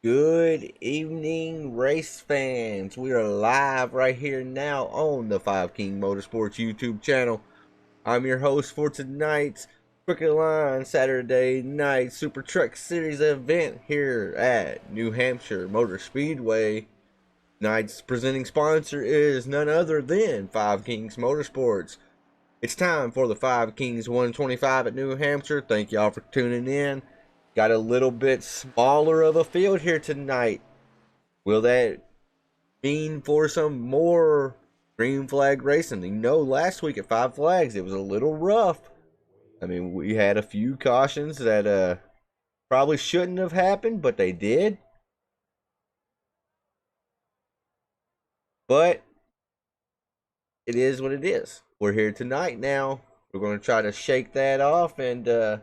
Good evening, race fans. We are live right here now on the Five King Motorsports YouTube channel. I'm your host for tonight's Crooked Line Saturday Night Super Truck Series event here at New Hampshire Motor Speedway. Tonight's presenting sponsor is none other than Five Kings Motorsports. It's time for the Five Kings 125 at New Hampshire. Thank y'all for tuning in. Got a little bit smaller of a field here tonight. Will that mean for some more green flag racing? You know, last week at Five Flags, it was a little rough. I mean, we had a few cautions that probably shouldn't have happened, but they did. But it is what it is. We're here tonight now. We're going to try to shake that off and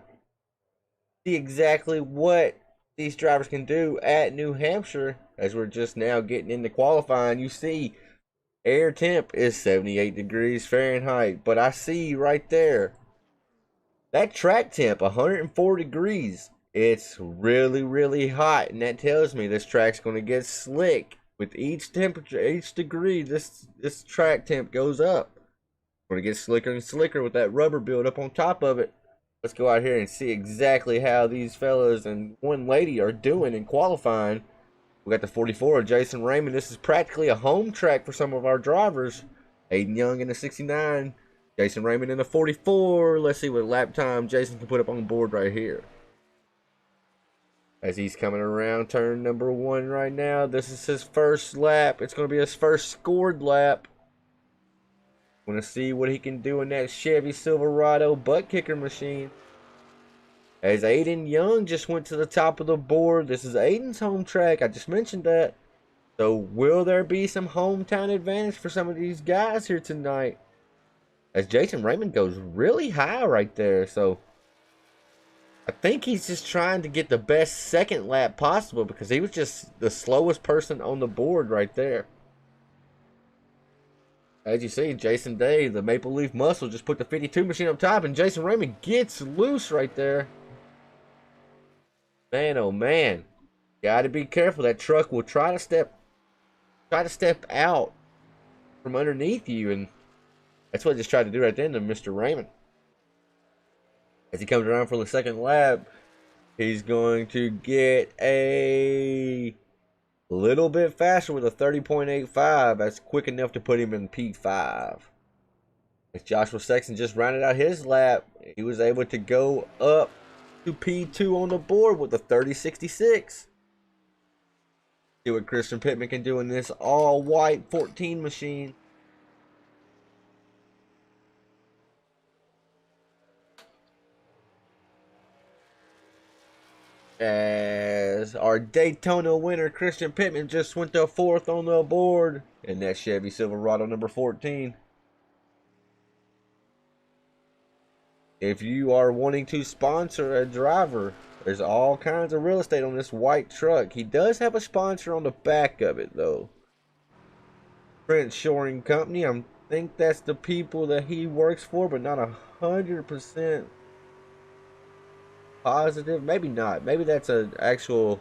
see exactly what these drivers can do at New Hampshire as we're just now getting into qualifying. You see air temp is 78 degrees Fahrenheit, but I see right there that track temp 104 degrees. It's really hot, and that tells me this track's going to get slick. With each temperature, each degree, this track temp goes up. We're going to get slicker and slicker with that rubber build up on top of it. Let's go out here and see exactly how these fellas and one lady are doing in qualifying. We got the 44 of Jason Raymond. This is practically a home track for some of our drivers. Aiden Young in the 69. Jason Raymond in the 44. Let's see what lap time Jason can put up on the board right here. As he's coming around turn number 1 right now. This is his first lap. It's going to be his first scored lap. Want to see what he can do in that Chevy Silverado butt kicker machine. As Aiden Young just went to the top of the board. This is Aiden's home track. I just mentioned that. So will there be some hometown advantage for some of these guys here tonight? As Jason Raymond goes really high right there. So I think he's just trying to get the best second lap possible because he was just the slowest person on the board right there. As you see, Jason Day, the Maple Leaf Muscle, just put the 52 machine up top, and Jason Raymond gets loose right there. Man, oh man, gotta be careful. That truck will try to step out from underneath you, and that's what I just tried to do right then to Mr. Raymond. As he comes around for the second lap, he's going to get a little bit faster with a 30.85. That's quick enough to put him in P5. As Joshua Sexton just rounded out his lap, he was able to go up to P2 on the board with a 30.66. See what Christian Pittman can do in this all-white 14 machine. As our Daytona winner Christian Pittman just went to 4th on the board in that Chevy Silverado number 14. If you are wanting to sponsor a driver, there's all kinds of real estate on this white truck. He does have a sponsor on the back of it though. Trent Shoring Company. I think that's the people that he works for, but not 100% positive. Maybe not. Maybe that's an actual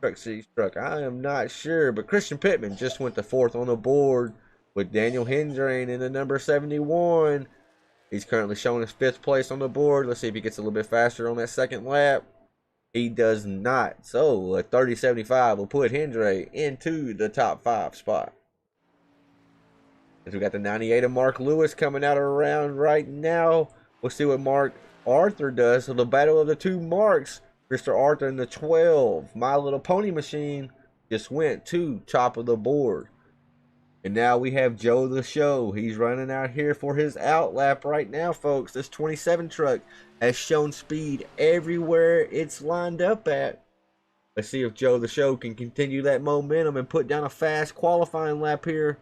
Truck Series truck. I am not sure. But Christian Pittman just went to 4th on the board with Daniel Hendrain in the number 71. He's currently showing his 5th place on the board. Let's see if he gets a little bit faster on that second lap. He does not. So a 30.75 will put Hendrain into the top 5 spot. As we got the 98 of Mark Lewis coming out around right now. We'll see what Mark Arthur does. So the battle of the two Marks. Mr. Arthur in the 12 My Little Pony machine just went to top of the board. And now we have Joe the Show. He's running out here for his out lap right now, folks. This 27 truck has shown speed everywhere it's lined up at. Let's see if Joe the Show can continue that momentum and put down a fast qualifying lap here.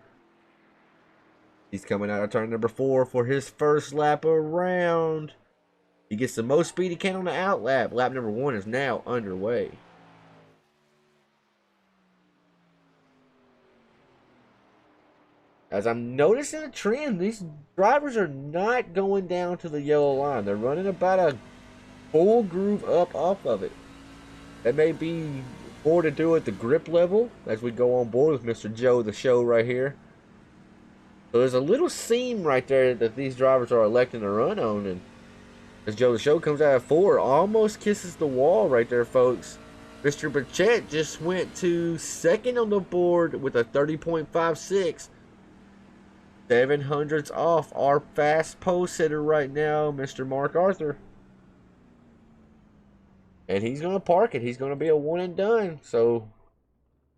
He's coming out of turn number 4 for his first lap around. He gets the most speed he can on the out lap. Lap number 1 is now underway. As I'm noticing a trend, these drivers are not going down to the yellow line. They're running about a full groove up off of it. That may be more to do with the grip level as we go on board with Mr. Joe the Show right here. So there's a little seam right there that these drivers are electing to run on, and as Joe the Show comes out of 4, almost kisses the wall right there, folks. Mr. Burchett just went to 2nd on the board with a 30.56. 700s off our fast post hitter right now, Mr. Mark Arthur. And he's going to park it. He's going to be a one and done. So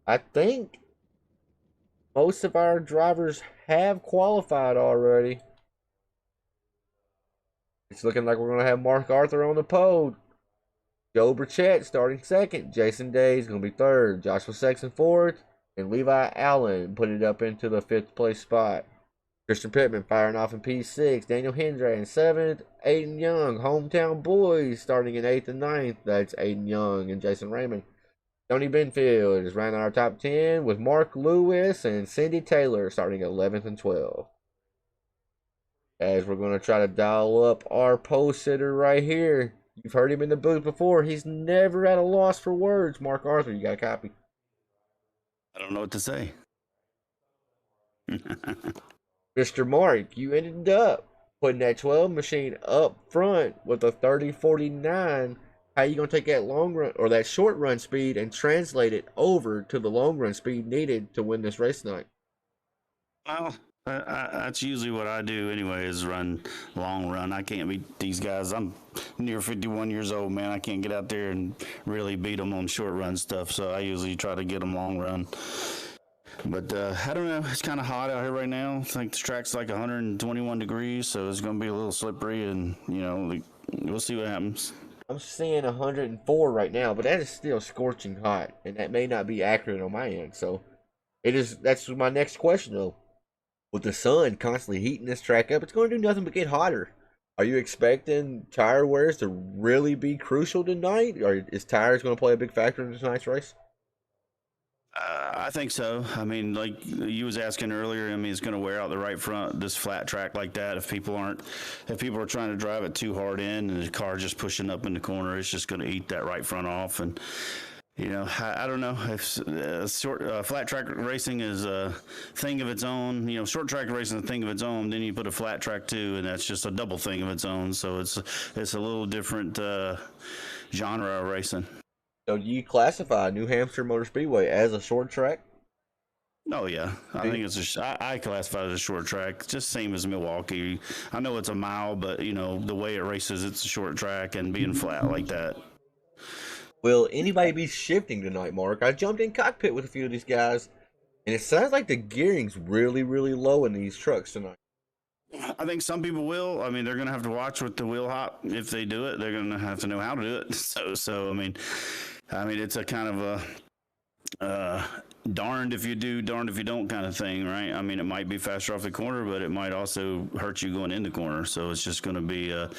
I think most of our drivers have qualified already. It's looking like we're going to have Mark Arthur on the pole. Joe Burchett starting 2nd. Jason Day is going to be 3rd. Joshua Sexton 4th. And Levi Allen put it up into the 5th place spot. Christian Pittman firing off in P6. Daniel Hendry in 7th. Aiden Young, hometown boys, starting in 8th and 9th. That's Aiden Young and Jason Raymond. Tony Benfield is rounding our top 10 with Mark Lewis and Cindy Taylor starting 11th and 12th. As we're going to try to dial up our post sitter right here. You've heard him in the booth before. He's never at a loss for words. Mark Arthur, you got a copy? I don't know what to say. Mr. Mark, you ended up putting that 12 machine up front with a 30.49. How you going to take that long run or that short run speed and translate it over to the long run speed needed to win this race tonight? Well, that's usually what I do anyway, is run long run. I can't beat these guys. I'm near 51 years old, man. I can't get out there and really beat them on short run stuff, so I usually try to get them long run. But I don't know. It's kind of hot out here right now. I think the track's like 121 degrees, so it's going to be a little slippery, and, you know, we'll see what happens. I'm seeing 104 right now, but that is still scorching hot, and that may not be accurate on my end. So it is. That's my next question, though. With the sun constantly heating this track up, it's going to do nothing but get hotter. Are you expecting tire wears to really be crucial tonight, or is tires going to play a big factor in tonight's race? I think so. I mean, like you was asking earlier, I mean, it's going to wear out the right front, this flat track like that. If people are trying to drive it too hard in and the car just pushing up in the corner, it's just going to eat that right front off. And, you know, I don't know if flat track racing is a thing of its own. You know, short track racing is a thing of its own. Then you put a flat track too, and that's just a double thing of its own. So it's a little different genre of racing. So do you classify New Hampshire Motor Speedway as a short track? Oh yeah, I think I classify it as a short track, just same as Milwaukee. I know it's a mile, but you know the way it races, it's a short track and being flat like that. Will anybody be shifting tonight, Mark? I jumped in cockpit with a few of these guys, and it sounds like the gearing's really, really low in these trucks tonight. I think some people will. I mean, they're going to have to watch with the wheel hop. If they do it, they're going to have to know how to do it. So I mean, it's a kind of a darned if you do, darned if you don't kind of thing, right? I mean, it might be faster off the corner, but it might also hurt you going in the corner. So it's just going to be, you're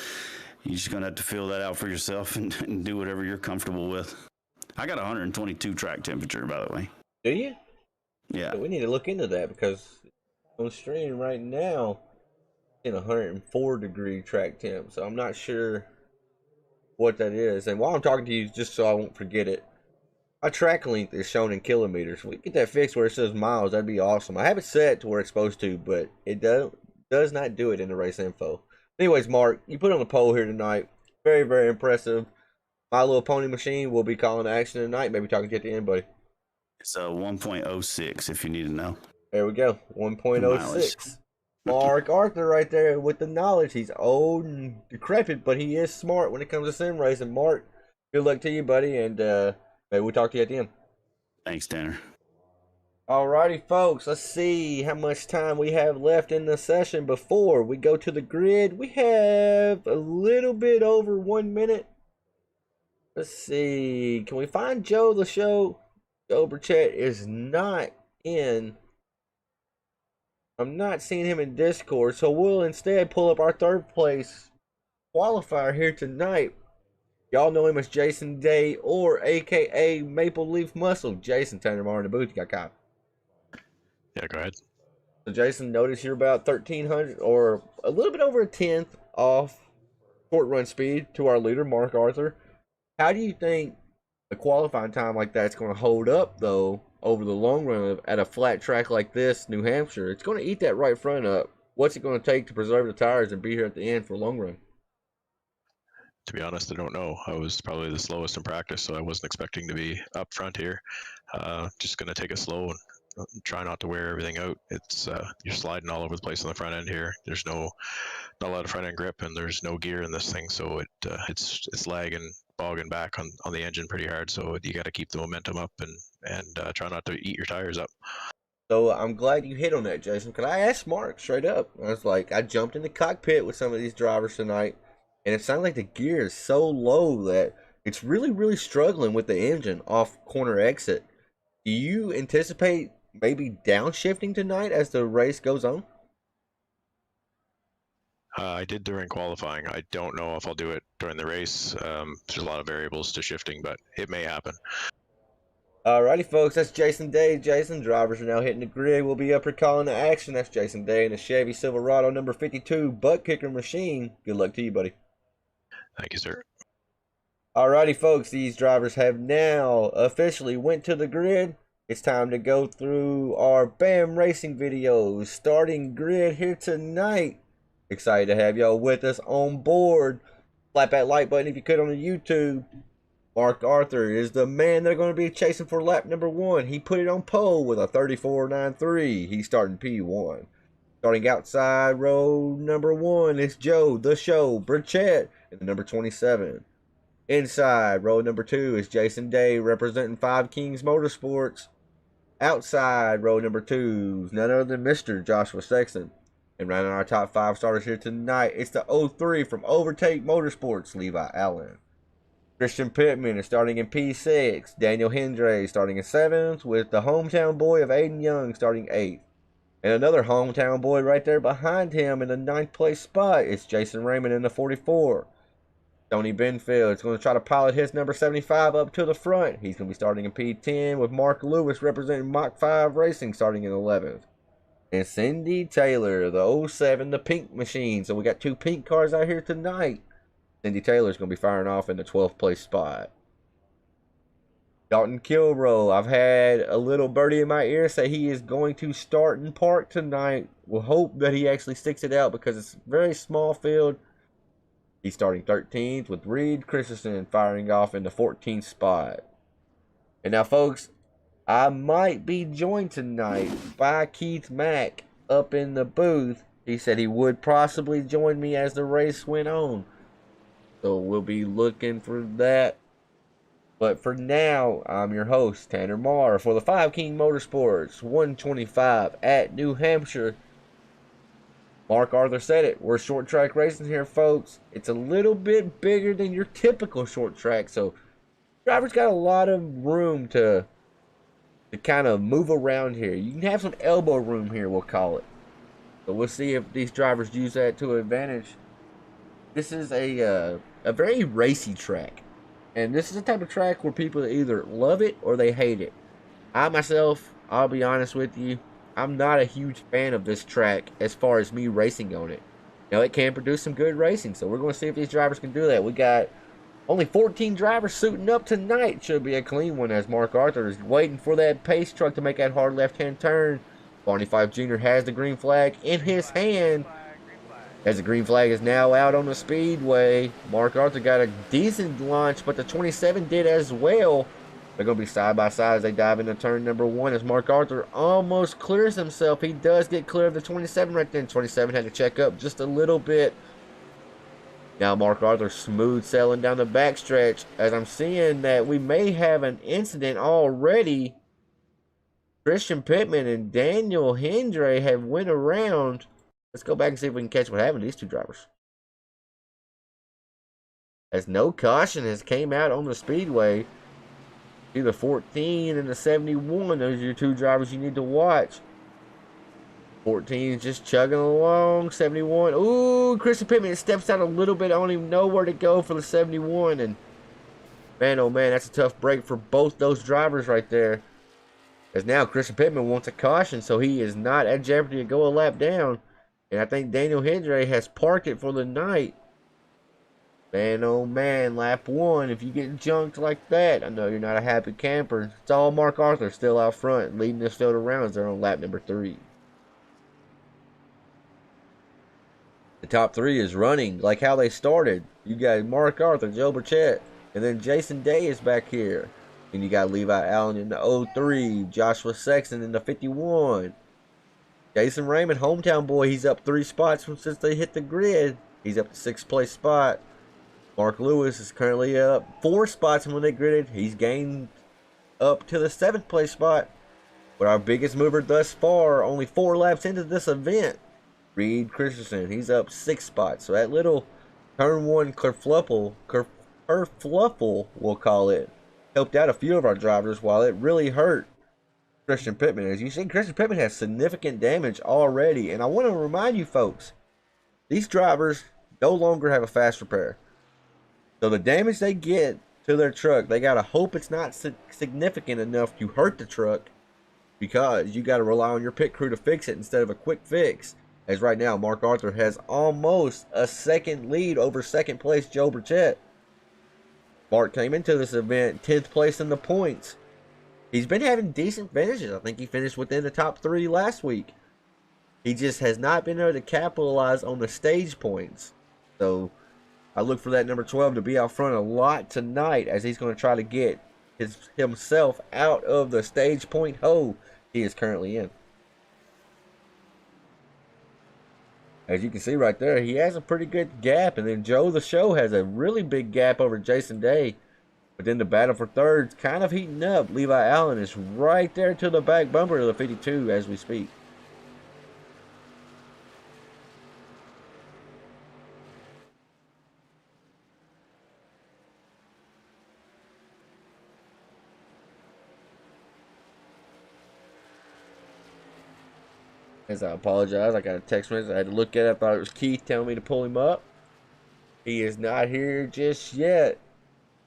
just going to have to feel that out for yourself and do whatever you're comfortable with. I got 122 track temperature, by the way. Do you? Yeah. So we need to look into that because on stream right now, in 104 degree track temp. So I'm not sure what that is. And while I'm talking to you, just so I won't forget it, my track length is shown in kilometers. If we get that fixed where it says miles, that'd be awesome. I have it set to where it's supposed to, but it does not do it in the race info. Anyways, Mark, you put on the pole here tonight. Very, very impressive. My Little Pony machine will be calling action tonight. Maybe talking to you at the end, buddy. It's a 1.06 if you need to know. There we go. 1.06. Mark Arthur right there with the knowledge. He's old and decrepit, but he is smart when it comes to sim racing. Mark, good luck to you, buddy, and maybe we'll talk to you at the end. Thanks, Tanner. Alrighty, folks, let's see how much time we have left in the session before we go to the grid. We have a little bit over 1 minute. Let's see. Can we find Joe the show? Joe Burchett is not in. I'm not seeing him in Discord, so we'll instead pull up our third place qualifier here tonight. Y'all know him as Jason Day, or AKA Maple Leaf Muscle. Jason, Tanner Mar in the booth. You got caught. Yeah, go ahead. So Jason, notice you're about 1,300 or a little bit over a tenth off short run speed to our leader, Mark Arthur. How do you think a qualifying time like that's going to hold up, though, over the long run at a flat track like this, New Hampshire? It's going to eat that right front up. What's it going to take to preserve the tires and be here at the end for a long run? To be honest, I don't know. I was probably the slowest in practice, so I wasn't expecting to be up front here. Just going to take it slow and try not to wear everything out. It's you're sliding all over the place on the front end here. There's not a lot of front end grip, and there's no gear in this thing, so it's lagging, bogging back on the engine pretty hard. So you got to keep the momentum up and try not to eat your tires up. So I'm glad you hit on that, Jason, because I asked Mark straight up. I was like, I jumped in the cockpit with some of these drivers tonight, and it sounded like the gear is so low that it's really, really struggling with the engine off corner exit. Do you anticipate maybe downshifting tonight as the race goes on? I did during qualifying. I don't know if I'll do it during the race. There's a lot of variables to shifting, but it may happen. Alrighty, folks, that's Jason Day. Jason, drivers are now hitting the grid. We'll be up here calling the action. That's Jason Day in the Chevy Silverado number 52 butt kicker machine. Good luck to you, buddy. Thank you, sir. Alrighty, folks, these drivers have now officially went to the grid. It's time to go through our BAM Racing videos. Starting grid here tonight. Excited to have y'all with us on board. Slap that like button if you could on the YouTube. Mark Arthur is the man they're going to be chasing for lap number 1. He put it on pole with a 34.93. He's starting P1. Starting outside row number 1 is Joe the Show Burchett in the number 27. Inside row number 2 is Jason Day representing Five Kings Motorsports. Outside row number 2 is none other than Mr. Joshua Sexton. And rounding our top 5 starters here tonight, it's the 03 from Overtake Motorsports, Levi Allen. Christian Pittman is starting in P6. Daniel Hendry starting in 7th, with the hometown boy of Aiden Young starting 8th. And another hometown boy right there behind him in the 9th place spot is Jason Raymond in the 44. Tony Benfield is going to try to pilot his number 75 up to the front. He's going to be starting in P10, with Mark Lewis representing Mach 5 Racing starting in 11th. And Cindy Taylor, the 07, the pink machine. So we got 2 pink cars out here tonight. Cindy Taylor's going to be firing off in the 12th place spot. Dalton Kilroe, I've had a little birdie in my ear say he is going to start in park tonight. We'll hope that he actually sticks it out because it's a very small field. He's starting 13th, with Reed Christensen firing off in the 14th spot. And now, folks, I might be joined tonight by Keith Mack up in the booth. He said he would possibly join me as the race went on. So we'll be looking for that. But for now, I'm your host, Tanner Marr, for the Five King Motorsports 125 at New Hampshire. Mark Arthur said it. We're short track racing here, folks. It's a little bit bigger than your typical short track. So drivers got a lot of room to kind of move around here. You can have some elbow room here, we'll call it. So we'll see if these drivers use that to advantage. This is a very racy track. And this is the type of track where people either love it or they hate it. I myself, I'll be honest with you, I'm not a huge fan of this track as far as me racing on it. Now, it can produce some good racing, so we're going to see if these drivers can do that. We got only 14 drivers suiting up tonight. Should be a clean one as Mark Arthur is waiting for that pace truck to make that hard left-hand turn. Barney Fife Jr. has the green flag in his hand. As the green flag is now out on the speedway, Mark Arthur got a decent launch, but the 27 did as well. They're going to be side by side as they dive into turn number 1 as Mark Arthur almost clears himself. He does get clear of the 27 right there. 27 had to check up just a little bit. Now Mark Arthur smooth sailing down the backstretch as I'm seeing that we may have an incident already Christian Pittman and Daniel Hendry have went around. Let's go back and see if we can catch what happened to these two drivers. As no caution has came out on the speedway. See the 14 and the 71. Those are your two drivers you need to watch. 14 is just chugging along. 71. Ooh, Christian Pittman steps out a little bit. I don't even know where to go for the 71. And man, oh man, that's a tough break for both those drivers right there. As now Christian Pittman wants a caution, so he is not at jeopardy to go a lap down. And I think Daniel Hendry has parked it for the night. Man, oh man, lap 1. If you get junked like that, I know you're not a happy camper. It's all Mark Arthur still out front, leading this field of rounds there on lap number 3. The top 3 is running like how they started. You got Mark Arthur, Joe Burchett, and then Jason Day is back here. And you got Levi Allen in the 03, Joshua Sexton in the 51. Jason Raymond, hometown boy, he's up 3 spots since they hit the grid. He's up to 6th place spot. Mark Lewis is currently up 4 spots from when they gridded. He's gained up to the 7th place spot. But our biggest mover thus far, only 4 laps into this event, Reed Christensen. He's up 6 spots. So that little turn 1 kerfluffle, we'll call it, helped out a few of our drivers while it really hurt Christian Pittman. As you see, Christian Pittman has significant damage already. And I want to remind you folks, these drivers no longer have a fast repair. So the damage they get to their truck, they got to hope it's not significant enough to hurt the truck, because you got to rely on your pit crew to fix it instead of a quick fix. As right now, Mark Arthur has almost a second lead over 2nd place Joe Burchett. Mark came into this event 10th place in the points. He's been having decent finishes. I think he finished within the top 3 last week. He just has not been able to capitalize on the stage points. So I look for that number 12 to be out front a lot tonight, as he's going to try to get himself out of the stage point hole he is currently in. As you can see right there, he has a pretty good gap. And then Joe the Show has a really big gap over Jason Day. But then the battle for third's kind of heating up. Levi Allen is right there to the back bumper of the 52 as we speak. As I apologize, I got a text message. I had to look at it. I thought it was Keith telling me to pull him up. He is not here just yet,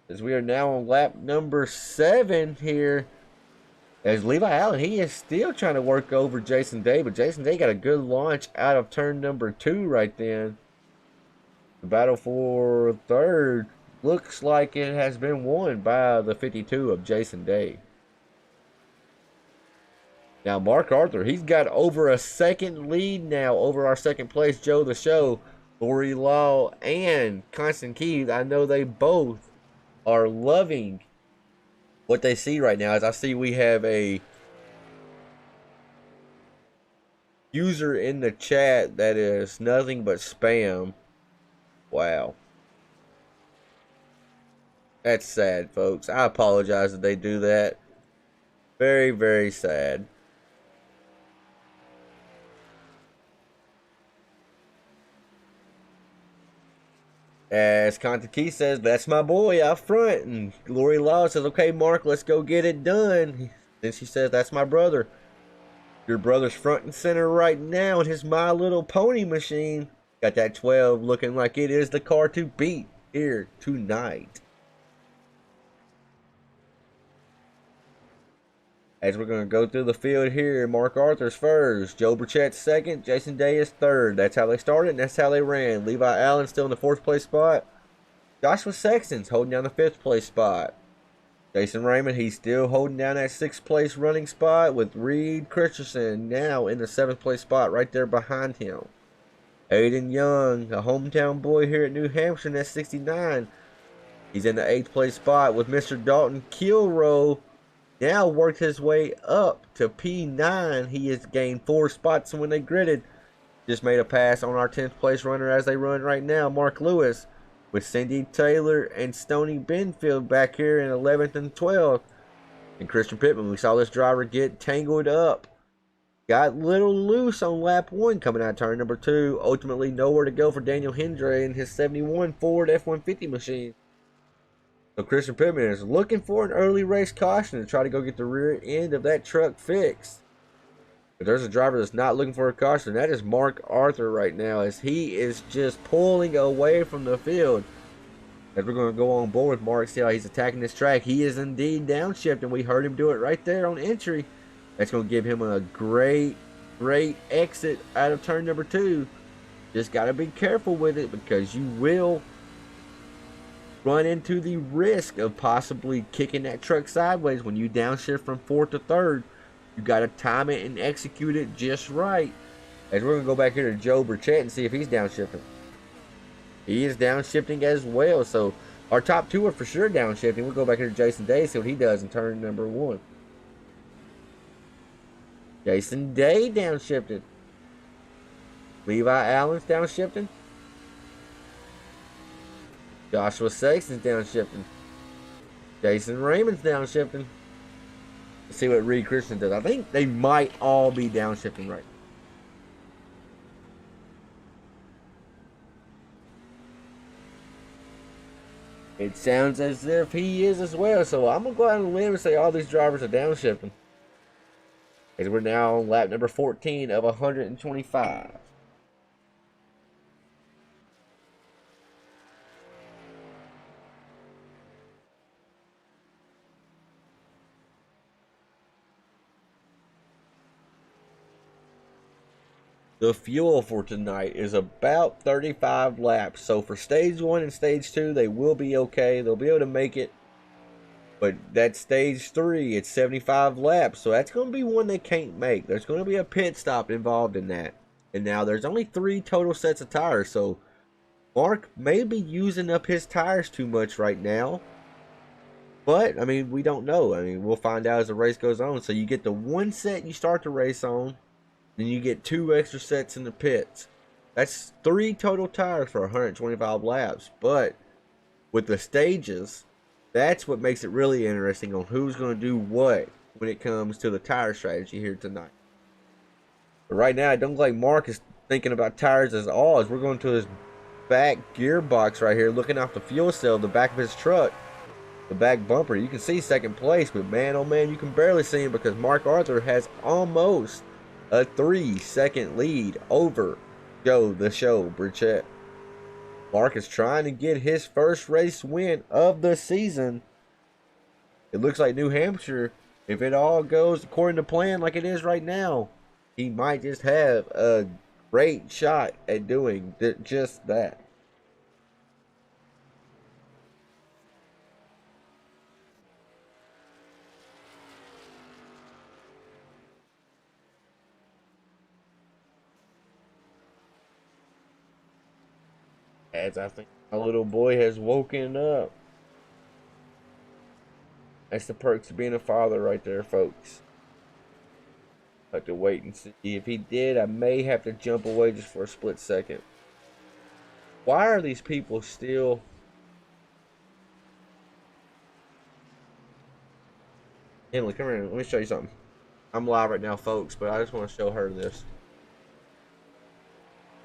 as we are now on lap number 7 here. As Levi Allen, he is still trying to work over Jason Day, but Jason Day got a good launch out of turn number 2 right then. The battle for third looks like it has been won by the 52 of Jason Day. Now, Mark Arthur, he's got over a second lead now over our 2nd place Joe the Show. Lori Law and Constant Keys, I know they both are loving what they see right now. As I see, we have a user in the chat that is nothing but spam. Wow. That's sad, folks. I apologize that they do that. Very, very sad. As Key says, that's my boy out front. And Lori Law says, okay, Mark, let's go get it done. Then she says, that's my brother. Your brother's front and center right now in his My Little Pony machine. Got that 12 looking like it is the car to beat here tonight. As we're going to go through the field here, Mark Arthur's first, Joe Burchett second, Jason Day is third. That's how they started and that's how they ran. Levi Allen still in the 4th place spot. Joshua Sexton's holding down the 5th place spot. Jason Raymond, he's still holding down that 6th place running spot, with Reed Christensen now in the 7th place spot right there behind him. Aiden Young, a hometown boy here at New Hampshire, and that's 69. He's in the 8th place spot, with Mr. Dalton Kilroe now worked his way up to P9. He has gained 4 spots when they gridded. Just made a pass on our 10th place runner as they run right now, Mark Lewis, with Cindy Taylor and Stoney Benfield back here in 11th and 12th. And Christian Pittman, we saw this driver get tangled up. Got a little loose on lap 1 coming out of turn number 2. Ultimately, nowhere to go for Daniel Hendry and his 71 Ford F-150 machine. So Christian Pittman is looking for an early race caution to try to go get the rear end of that truck fixed. But there's a driver that's not looking for a caution. That is Mark Arthur right now, as he is just pulling away from the field. As we're going to go on board with Mark, see how he's attacking this track. He is indeed downshifting. We heard him do it right there on entry. That's going to give him a great exit out of turn number 2. Just got to be careful with it, because you will run into the risk of possibly kicking that truck sideways when you downshift from 4th to 3rd. You got to time it and execute it just right. As we're going to go back here to Joe Burchett and see if he's downshifting. He is downshifting as well. So our top 2 are for sure downshifting. We'll go back here to Jason Day, see what he does in turn number 1. Jason Day downshifted. Levi Allen's downshifting. Joshua Sexton's downshifting. Jason Raymond's downshifting. Let's see what Reed Christian does. I think they might all be downshifting right now. It sounds as if he is as well. So I'm going to go out on a limb and say all these drivers are downshifting. As we're now on lap number 14 of 125. The fuel for tonight is about 35 laps. So for stage 1 and stage 2, they will be okay. They'll be able to make it. But that stage 3, it's 75 laps. So that's going to be one they can't make. There's going to be a pit stop involved in that. And now there's only 3 total sets of tires. So Mark may be using up his tires too much right now. But, I mean, we don't know. I mean, we'll find out as the race goes on. So you get the 1 set you start the race on. Then you get 2 extra sets in the pits. That's 3 total tires for 125 laps. But with the stages, that's what makes it really interesting on who's going to do what when it comes to the tire strategy here tonight. But right now, I don't think Mark is thinking about tires as all. As we're going to his back gearbox right here, looking off the fuel cell, the back of his truck, the back bumper. You can see second place, but man, oh man, you can barely see him because Mark Arthur has almost a 3-second lead over Joe the Show Burchett. Mark is trying to get his first race win of the season. It looks like New Hampshire, if it all goes according to plan like it is right now, he might just have a great shot at doing just that. As I think my little boy has woken up. That's the perks of being a father right there, folks. I have to wait and see. If he did, I may have to jump away just for a split second. Why are these people still... Emily, come here. Let me show you something. I'm live right now, folks, but I just want to show her this.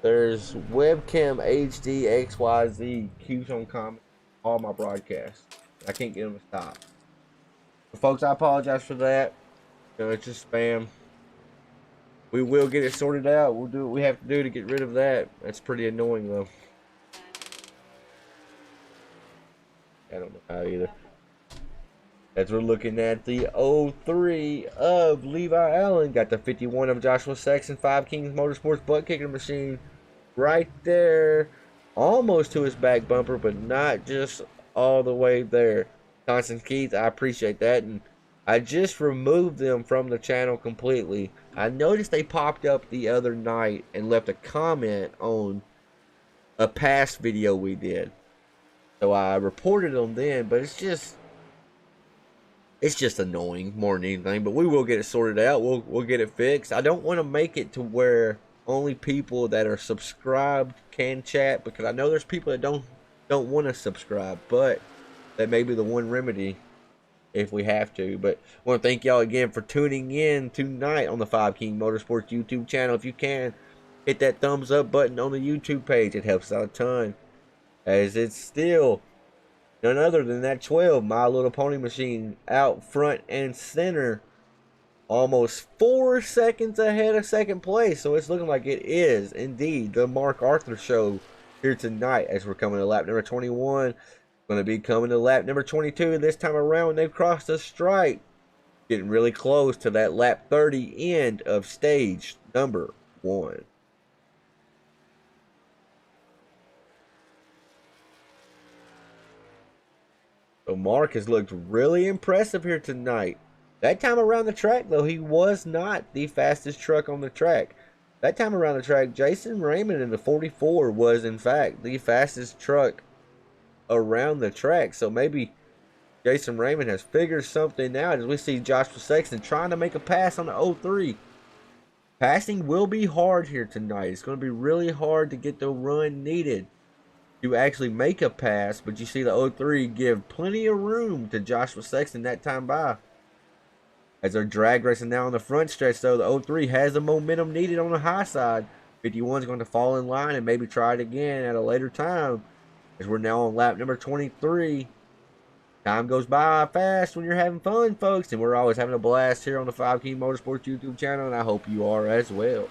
There's webcam HD XYZ keeps on commenting all my broadcasts. I can't get them to stop. But folks, I apologize for that. It's just spam. We will get it sorted out. We'll do what we have to do to get rid of that. That's pretty annoying though. I don't know how either. As we're looking at the 03 of Levi Allen. Got the 51 of Joshua Sexton, 5 Kings Motorsports butt kicking machine right there. Almost to his back bumper, but not just all the way there. Constance Keith, I appreciate that. And I just removed them from the channel completely. I noticed they popped up the other night and left a comment on a past video we did. So I reported them then, but it's just annoying more than anything. But we will get it sorted out. We'll get it fixed. I don't want to make it to where only people that are subscribed can chat, because I know there's people that don't want to subscribe, but that may be the one remedy if we have to. But I want to thank y'all again for tuning in tonight on the 5 King Motorsports YouTube channel. If you can, hit that thumbs up button on the YouTube page. It helps out a ton, as it's still none other than that 12 My Little Pony machine out front and center, almost 4 seconds ahead of second place. So it's looking like it is indeed the Mark Arthur show here tonight, as we're coming to lap number 21. Going to be coming to lap number 22 this time around when they've crossed the stripe. Getting really close to that lap 30 end of stage number 1. So Mark has looked really impressive here tonight. That time around the track, though, he was not the fastest truck on the track. That time around the track, Jason Raymond in the 44 was, in fact, the fastest truck around the track. So maybe Jason Raymond has figured something out, as we see Joshua Sexton trying to make a pass on the 03. Passing will be hard here tonight. It's going to be really hard to get the run needed to actually make a pass, but you see the 03 give plenty of room to Joshua Sexton that time by. As they're drag racing now on the front stretch, though, the 03 has the momentum needed on the high side. 51 is going to fall in line and maybe try it again at a later time, as we're now on lap number 23. Time goes by fast when you're having fun, folks, and we're always having a blast here on the 5 King Motorsports YouTube channel, and I hope you are as well.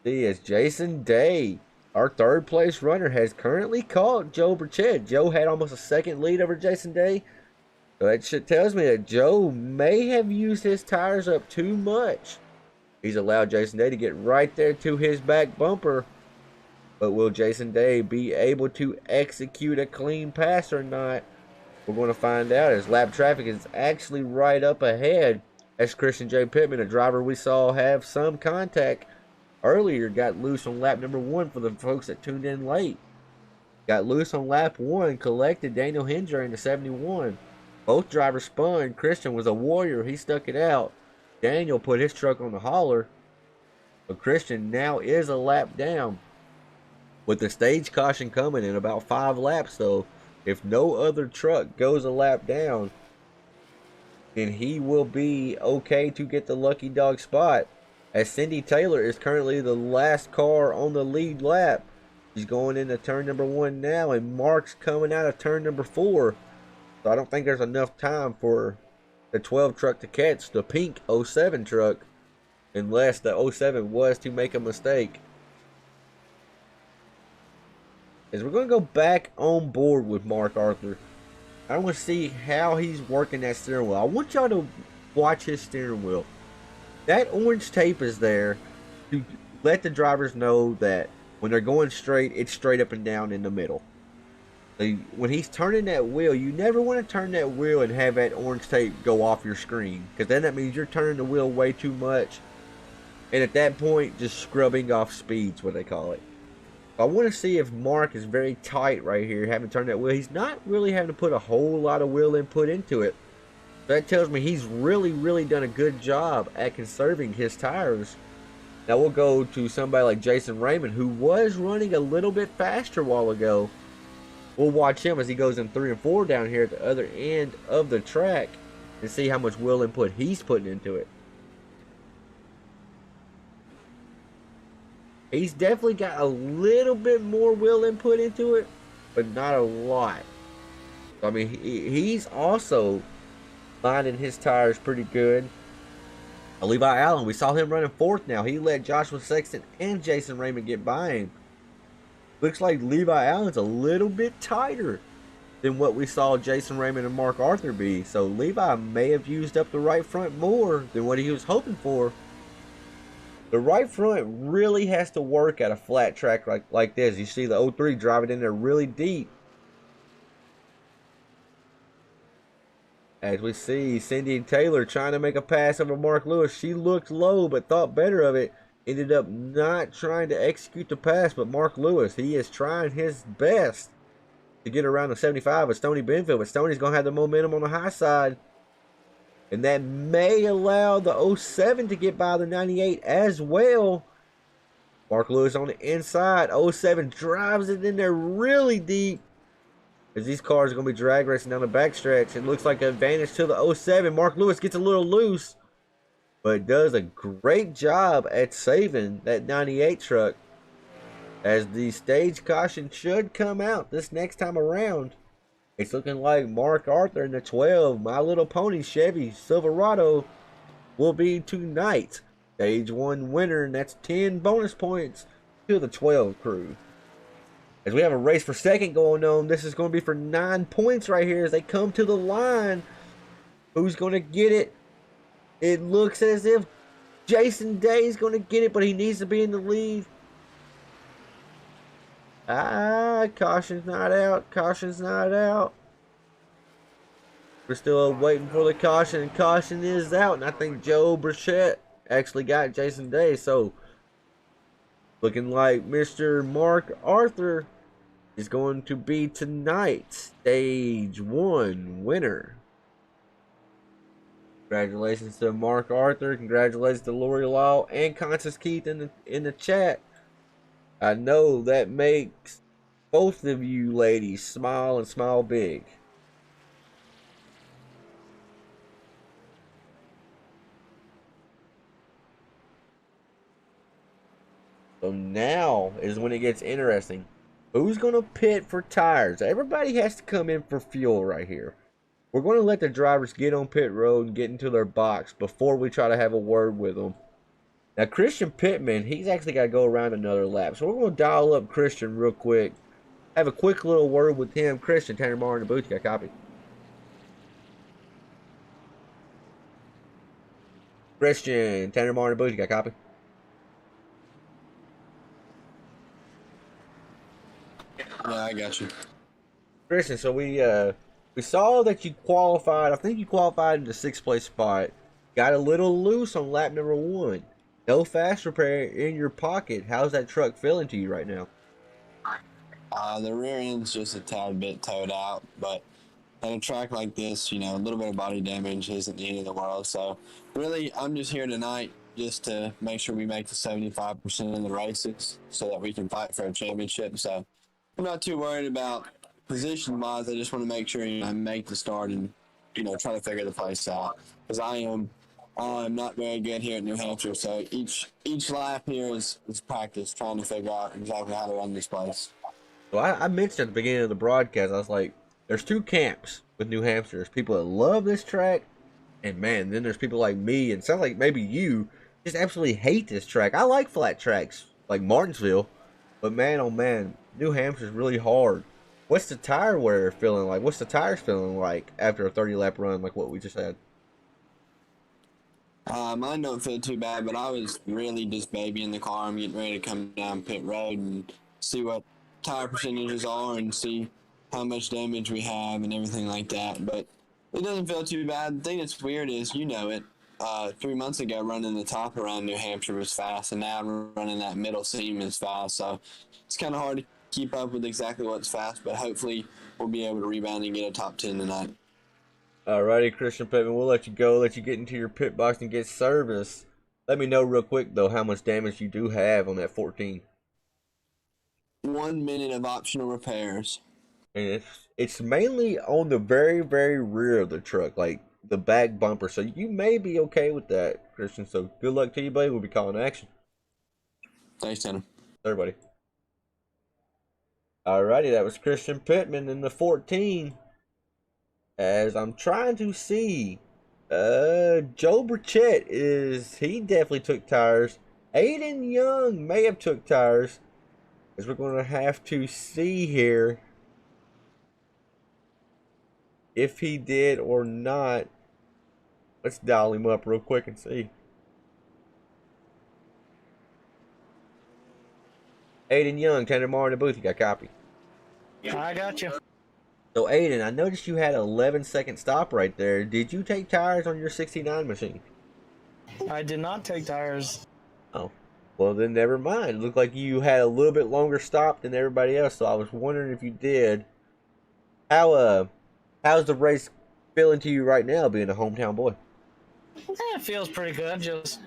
See, as Jason Day, our third place runner, has currently caught Joe Burchett. Joe had almost a second lead over Jason Day. So that shit tells me that Joe may have used his tires up too much. He's allowed Jason Day to get right there to his back bumper. But will Jason Day be able to execute a clean pass or not? We're going to find out, as lap traffic is actually right up ahead, as Christian J. Pittman, a driver we saw have some contact earlier, got loose on lap number 1 for the folks that tuned in late. Got loose on lap 1, collected Daniel Hendry in the 71. Both drivers spun. Christian was a warrior. He stuck it out. Daniel put his truck on the hauler. But Christian now is a lap down. With the stage caution coming in about 5 laps, though, if no other truck goes a lap down, then he will be okay to get the lucky dog spot, as Cindy Taylor is currently the last car on the lead lap. She's going into turn number 1 now, and Mark's coming out of turn number 4. So I don't think there's enough time for the 12 truck to catch the pink 07 truck, unless the 07 was to make a mistake. As we're going to go back on board with Mark Arthur, I want to see how he's working that steering wheel. I want y'all to watch his steering wheel. That orange tape is there to let the drivers know that when they're going straight, it's straight up and down in the middle. When he's turning that wheel, you never want to turn that wheel and have that orange tape go off your screen, because then that means you're turning the wheel way too much, and at that point, just scrubbing off speed's what they call it. I want to see if Mark is very tight right here, having turned that wheel. He's not really having to put a whole lot of wheel input into it. That tells me he's really done a good job at conserving his tires. Now we'll go to somebody like Jason Raymond, who was running a little bit faster a while ago. We'll watch him as he goes in 3 and 4 down here at the other end of the track and see how much wheel input he's putting into it. He's definitely got a little bit more wheel input into it, but not a lot. I mean, he's also lining his tires pretty good. Levi Allen, we saw him running 4th now. He let Joshua Sexton and Jason Raymond get by him. Looks like Levi Allen's a little bit tighter than what we saw Jason Raymond and Mark Arthur be. So Levi may have used up the right front more than what he was hoping for. The right front really has to work at a flat track like this. You see the 03 driving in there really deep. As we see Cindy Taylor trying to make a pass over Mark Lewis. She looked low but thought better of it. Ended up not trying to execute the pass, but Mark Lewis, he is trying his best to get around the 75 with Stoney Benfield, but Stoney's going to have the momentum on the high side, and that may allow the 07 to get by the 98 as well. Mark Lewis on the inside. 07 drives it in there really deep. as these cars are going to be drag racing down the backstretch. It looks like an advantage to the '07. Mark Lewis gets a little loose, but does a great job at saving that 98 truck, as the stage caution should come out this next time around. It's looking like Mark Arthur in the 12 My Little Pony Chevy Silverado will be tonight's stage 1 winner, and that's 10 bonus points to the 12 crew. As we have a race for second going on, this is going to be for 9 points right here as they come to the line. Who's going to get it? It looks as if Jason Day is going to get it, but he needs to be in the lead. Caution's not out. Caution's not out. We're still waiting for the caution, and caution is out. And I think Joe Burchett actually got Jason Day. So, looking like Mr. Mark Arthur is going to be tonight's stage 1 winner. Congratulations to Mark Arthur. Congratulations to Lori Law and Constance Keith in the chat. I know that makes both of you ladies smile and smile big. So now is when it gets interesting. Who's going to pit for tires? Everybody has to come in for fuel right here. We're going to let the drivers get on pit road and get into their box before we try to have a word with them. Now, Christian Pittman, he's actually got to go around another lap. So we're going to dial up Christian real quick. Have a quick little word with him. Christian, Tanner Marr in the booth. You got a copy? Christian, Tanner Marr in the booth. You got a copy? Yeah, I got you. Christian, so we saw that you qualified. I think you qualified in the 6th place spot. Got a little loose on lap number 1. No fast repair in your pocket. How's that truck feeling to you right now? The rear end's just a tad bit towed out, but at a track like this, a little bit of body damage isn't the end of the world. So really, I'm just here tonight just to make sure we make the 75% of the races so that we can fight for a championship. So I'm not too worried about position-wise. I just want to make sure I make the start and, try to figure the place out. Because I'm not very good here at New Hampshire, so each lap here is practice, trying to figure out exactly how to run this place. So I mentioned at the beginning of the broadcast, I was like, there's 2 camps with New Hampshire. There's people that love this track, and man, then there's people like me, and sounds like maybe you just absolutely hate this track. I like flat tracks, like Martinsville, but man, oh man, New Hampshire's really hard. What's the tire wear feeling like? What's the tires feeling like after a 30-lap run like what we just had? Mine don't feel too bad, but I was really just babying the car. I'm getting ready to come down pit road and see what tire percentages are and see how much damage we have and everything like that. But it doesn't feel too bad. The thing that's weird is, 3 months ago running the top around New Hampshire was fast, and now running that middle seam is fast. So it's kind of hard to keep up with exactly what's fast, but hopefully we'll be able to rebound and get a top 10 tonight. Alrighty, Christian Pittman, we'll let you go, let you get into your pit box and get service. Let me know real quick, though, how much damage you do have on that 14. 1 minute of optional repairs. And it's mainly on the very, very rear of the truck, like the back bumper. So you may be okay with that, Christian. So good luck to you, buddy. We'll be calling action. Thanks, Tanner. Everybody. Alrighty, that was Christian Pittman in the 14. As I'm trying to see, Joe Burchett he definitely took tires. Aiden Young may have took tires. As we're going to have to see here if he did or not. Let's dial him up real quick and see. Aiden Young, Tanner Marr in the booth. You got a copy? I got you. So Aiden, I noticed you had an 11-second stop right there. Did you take tires on your 69 machine? I did not take tires. Oh, well then never mind. It looked like you had a little bit longer stop than everybody else, so I was wondering if you did. How's the race feeling to you right now, being a hometown boy? It feels pretty good. Just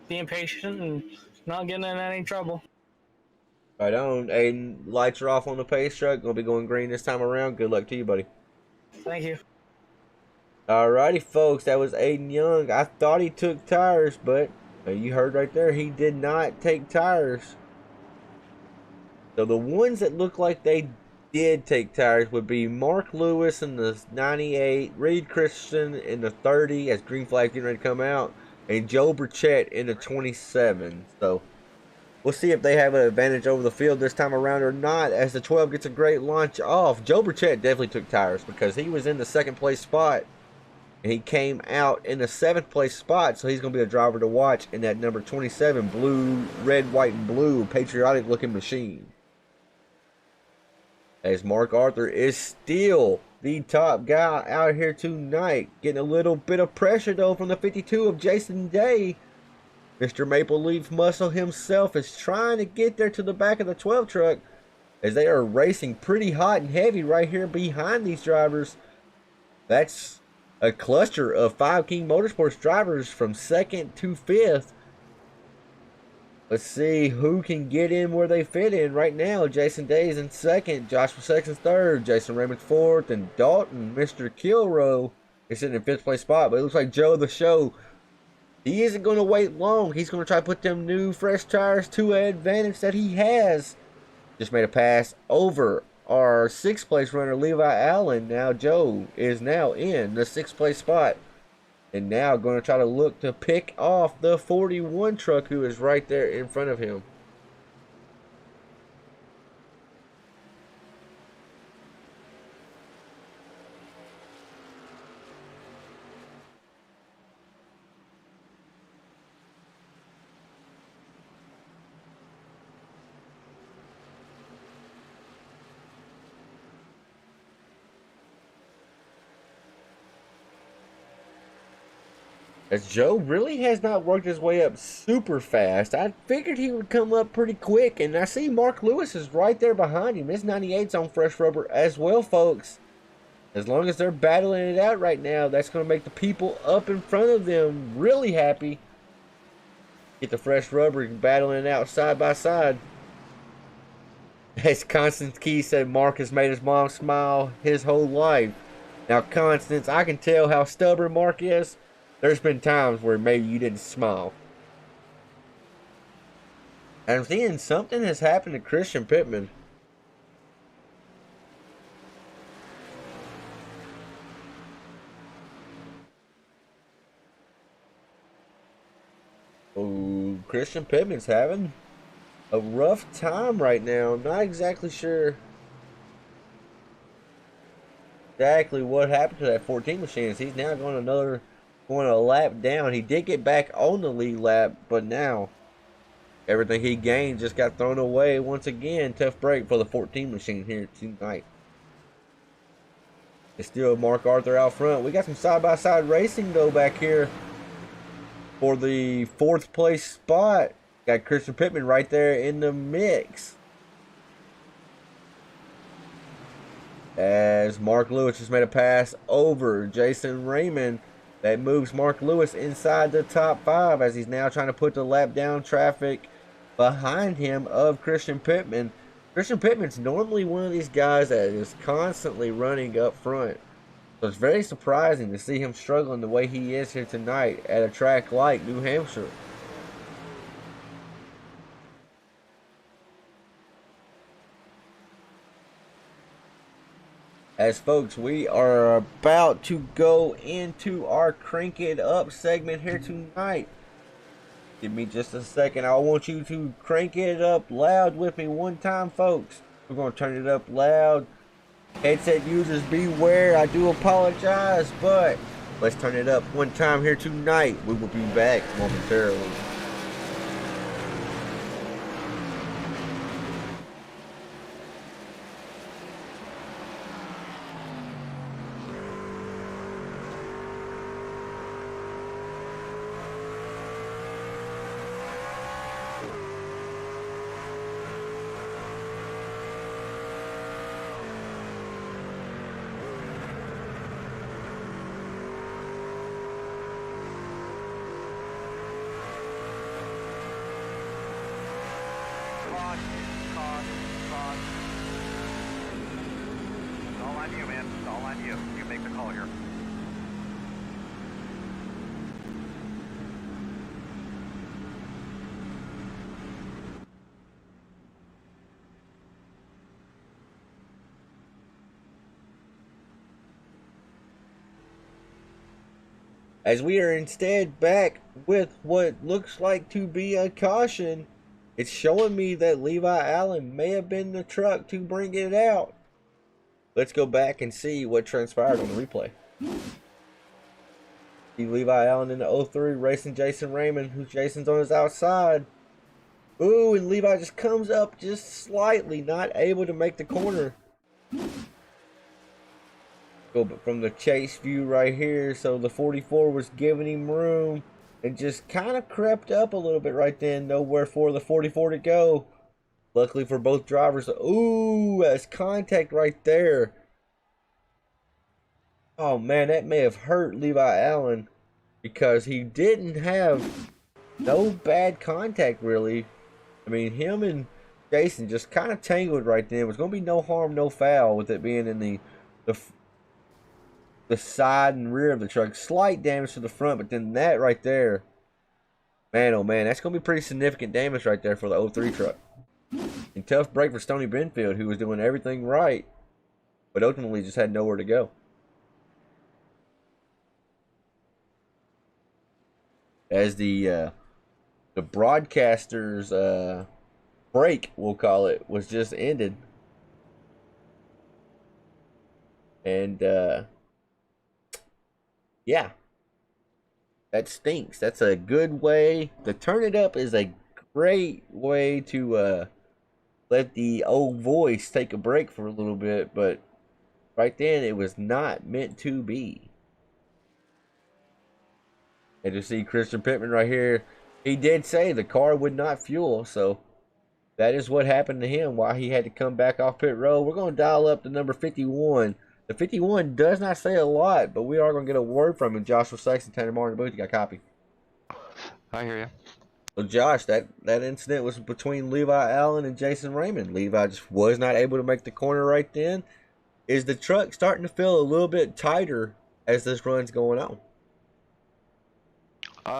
being patient and not getting in any trouble. Right on. Aiden, lights are off on the pace truck. Gonna be going green this time around. Good luck to you, buddy. Thank you. Alrighty, folks. That was Aiden Young. I thought he took tires, but you heard right there, he did not take tires. So the ones that look like they did take tires would be Mark Lewis in the 98, Reed Christian in the 30 as green flag getting ready to come out, and Joe Burchett in the 27. So we'll see if they have an advantage over the field this time around or not as the 12 gets a great launch off. Joe Burchett definitely took tires because he was in the second place spot and he came out in the seventh place spot, so he's going to be a driver to watch in that number 27 blue, red, white, and blue patriotic looking machine. As Mark Arthur is still the top guy out here tonight. Getting a little bit of pressure though from the 52 of Jason Day. Mr. Maple Leaf Muscle himself is trying to get there to the back of the 12 truck as they are racing pretty hot and heavy right here behind these drivers. That's a cluster of 5 King Motorsports drivers from 2nd to 5th. Let's see who can get in where they fit in right now. Jason Day's in 2nd, Joshua Sexton's 3rd, Jason Raymond's 4th, and Dalton, Mr. Kilrow, is sitting in 5th place spot. But it looks like Joe the Show, he isn't going to wait long. He's going to try to put them new fresh tires to an advantage that he has. Just made a pass over our 6th place runner, Levi Allen. Now Joe is now in the 6th place spot. And now going to try to look to pick off the 41 truck who is right there in front of him. As Joe really has not worked his way up super fast. I figured he would come up pretty quick. And I see Mark Lewis is right there behind him. His 98's on fresh rubber as well, folks. As long as they're battling it out right now, that's going to make the people up in front of them really happy. Get the fresh rubber and battling it out side by side. As Constance Key said, Mark has made his mom smile his whole life. Now, Constance, I can tell how stubborn Mark is. There's been times where maybe you didn't smile. And I'm seeing something has happened to Christian Pittman. Oh, Christian Pittman's having a rough time right now. Not exactly sure exactly what happened to that 14 machine. He's now going a lap down. He did get back on the lead lap, but now everything he gained just got thrown away once again. Tough break for the 14 machine here tonight. It's still Mark Arthur out front. We got some side-by-side racing though back here for the 4th place spot. Got Christian Pittman right there in the mix. As Mark Lewis just made a pass over Jason Raymond. That moves Mark Lewis inside the top 5 as he's now trying to put the lap down traffic behind him of Christian Pittman. Christian Pittman's normally one of these guys that is constantly running up front. So it's very surprising to see him struggling the way he is here tonight at a track like New Hampshire. As folks, we are about to go into our Crank It Up segment here tonight. Give me just a second. I want you to crank it up loud with me one time, folks. We're going to turn it up loud. Headset users, beware. I do apologize, but let's turn it up one time here tonight. We will be back momentarily. It's all on you, man. It's all on you. You make the call here. As we are instead back with what looks like to be a caution, it's showing me that Levi Allen may have been the truck to bring it out. Let's go back and see what transpired on the replay. See Levi Allen in the 03 racing Jason Raymond, who Jason's on his outside. Ooh, and Levi just comes up just slightly, not able to make the corner. Go from the chase view right here, so the 44 was giving him room and just kind of crept up a little bit right then. Nowhere for the 44 to go. Luckily for both drivers. Ooh, that's contact right there. Oh man, that may have hurt Levi Allen because he didn't have no bad contact really. I mean, him and Jason just kind of tangled right then. It was going to be no harm, no foul with it being in the side and rear of the truck. Slight damage to the front, but then that right there, man, oh man, that's going to be pretty significant damage right there for the 03 truck. And tough break for Stoney Benfield, who was doing everything right, but ultimately just had nowhere to go. As the broadcaster's break, we'll call it, was just ended. And yeah, that stinks. That's a good way. The turn it up is a great way to let the old voice take a break for a little bit, but right then it was not meant to be. And to see Christian Pittman right here, he did say the car would not fuel, so that is what happened to him, why he had to come back off pit road. We're going to dial up to number 51. The 51 does not say a lot, but we are going to get a word from him. Joshua Sexton, Tanner Martin, booth. You got a copy? I hear you. So Josh, that incident was between Levi Allen and Jason Raymond. Levi just was not able to make the corner right then. Is the truck starting to feel a little bit tighter as this run's going on?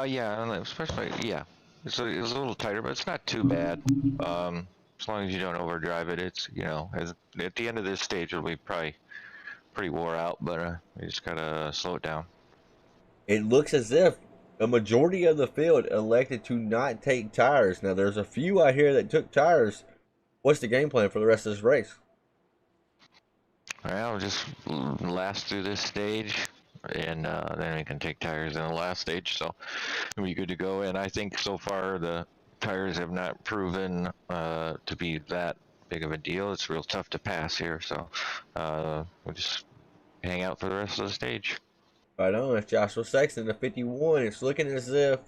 Yeah, especially, yeah. It's a little tighter, but it's not too bad. As long as you don't overdrive it, it's, you know, at the end of this stage, it'll be probably pretty wore out, but you just gotta slow it down. It looks as if a majority of the field elected to not take tires. Now, there's a few out here that took tires. What's the game plan for the rest of this race? Well, just last through this stage, and then we can take tires in the last stage, so it'll be good to go. And I think so far the tires have not proven to be that big of a deal. It's real tough to pass here, so we'll just hang out for the rest of the stage. Right on. It's Joshua Sexton, the 51. It's looking as if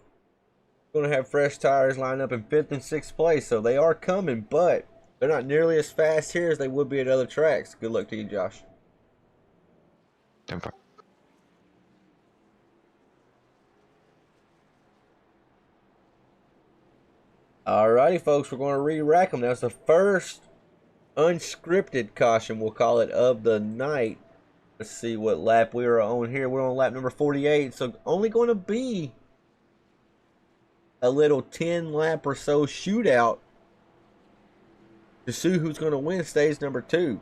we're going to have fresh tires lined up in 5th and 6th place, so they are coming, but they're not nearly as fast here as they would be at other tracks. Good luck to you, Josh. Tempo. Alrighty, folks, we're going to re-rack them. That's the first unscripted caution, we'll call it, of the night. Let's see what lap we are on here. We're on lap number 48, so only going to be a little 10 lap or so shootout to see who's going to win stage number 2.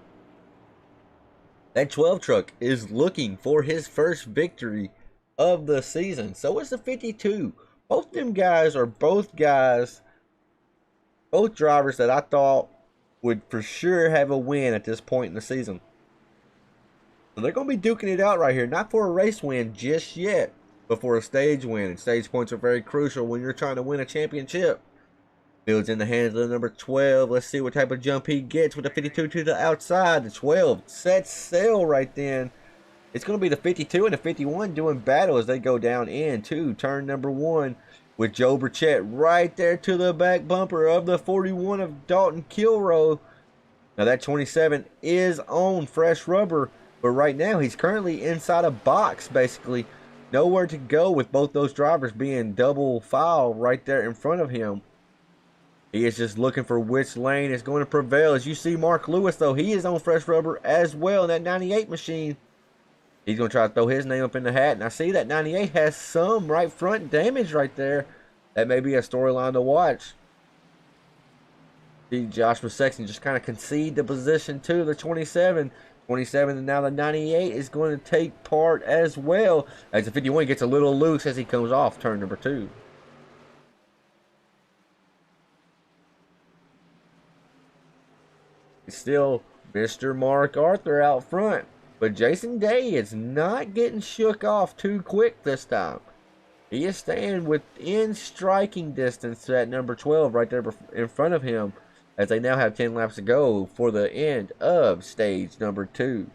That 12 truck is looking for his first victory of the season. So is the 52. Both them guys are both drivers that I thought would for sure have a win at this point in the season. So they're going to be duking it out right here. Not for a race win just yet, but for a stage win. And stage points are very crucial when you're trying to win a championship. Field's in the hands of the number 12. Let's see what type of jump he gets with the 52 to the outside. The 12 sets sail right then. It's going to be the 52 and the 51 doing battle as they go down into turn number 1 with Joe Burchett right there to the back bumper of the 41 of Dalton Kilroe. Now that 27 is on fresh rubber, but right now he's currently inside a box basically. Nowhere to go with both those drivers being double file right there in front of him. He is just looking for which lane is going to prevail. As you see Mark Lewis, though, he is on fresh rubber as well in that 98 machine. He's going to try to throw his name up in the hat. And I see that 98 has some right front damage right there. That may be a storyline to watch. See Joshua Sexton just kind of concede the position to the 27. 27, and now the 98 is going to take part as well. As the 51 gets a little loose as he comes off turn number 2. It's still Mr. Mark Arthur out front. But Jason Day is not getting shook off too quick this time. He is staying within striking distance to that number 12 right there in front of him, as they now have 10 laps to go for the end of stage number 2.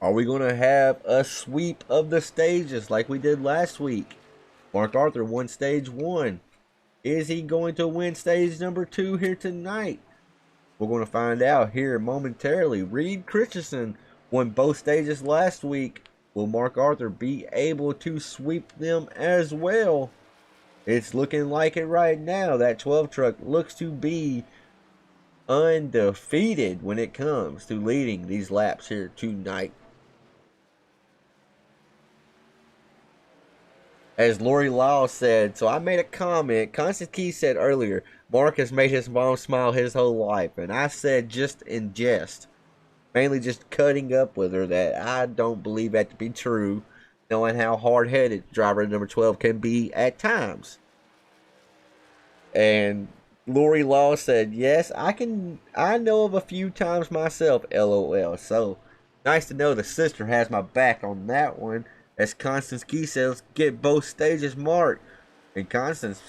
Are we going to have a sweep of the stages like we did last week? Mark Arthur won stage 1. Is he going to win stage number 2 here tonight? We're going to find out here momentarily. Reed Christensen won both stages last week. Will Mark Arthur be able to sweep them as well? It's looking like it right now. That 12 truck looks to be undefeated when it comes to leading these laps here tonight. As Lori Law said, so I made a comment. Constance Keys said earlier, Mark has made his mom smile his whole life. And I said just in jest, mainly just cutting up with her, that I don't believe that to be true, knowing how hard-headed driver number 12 can be at times. And Lori Law said, yes, I know of a few times myself, LOL. So, nice to know the sister has my back on that one. As Constance Key says, get both stages marked. And Constance,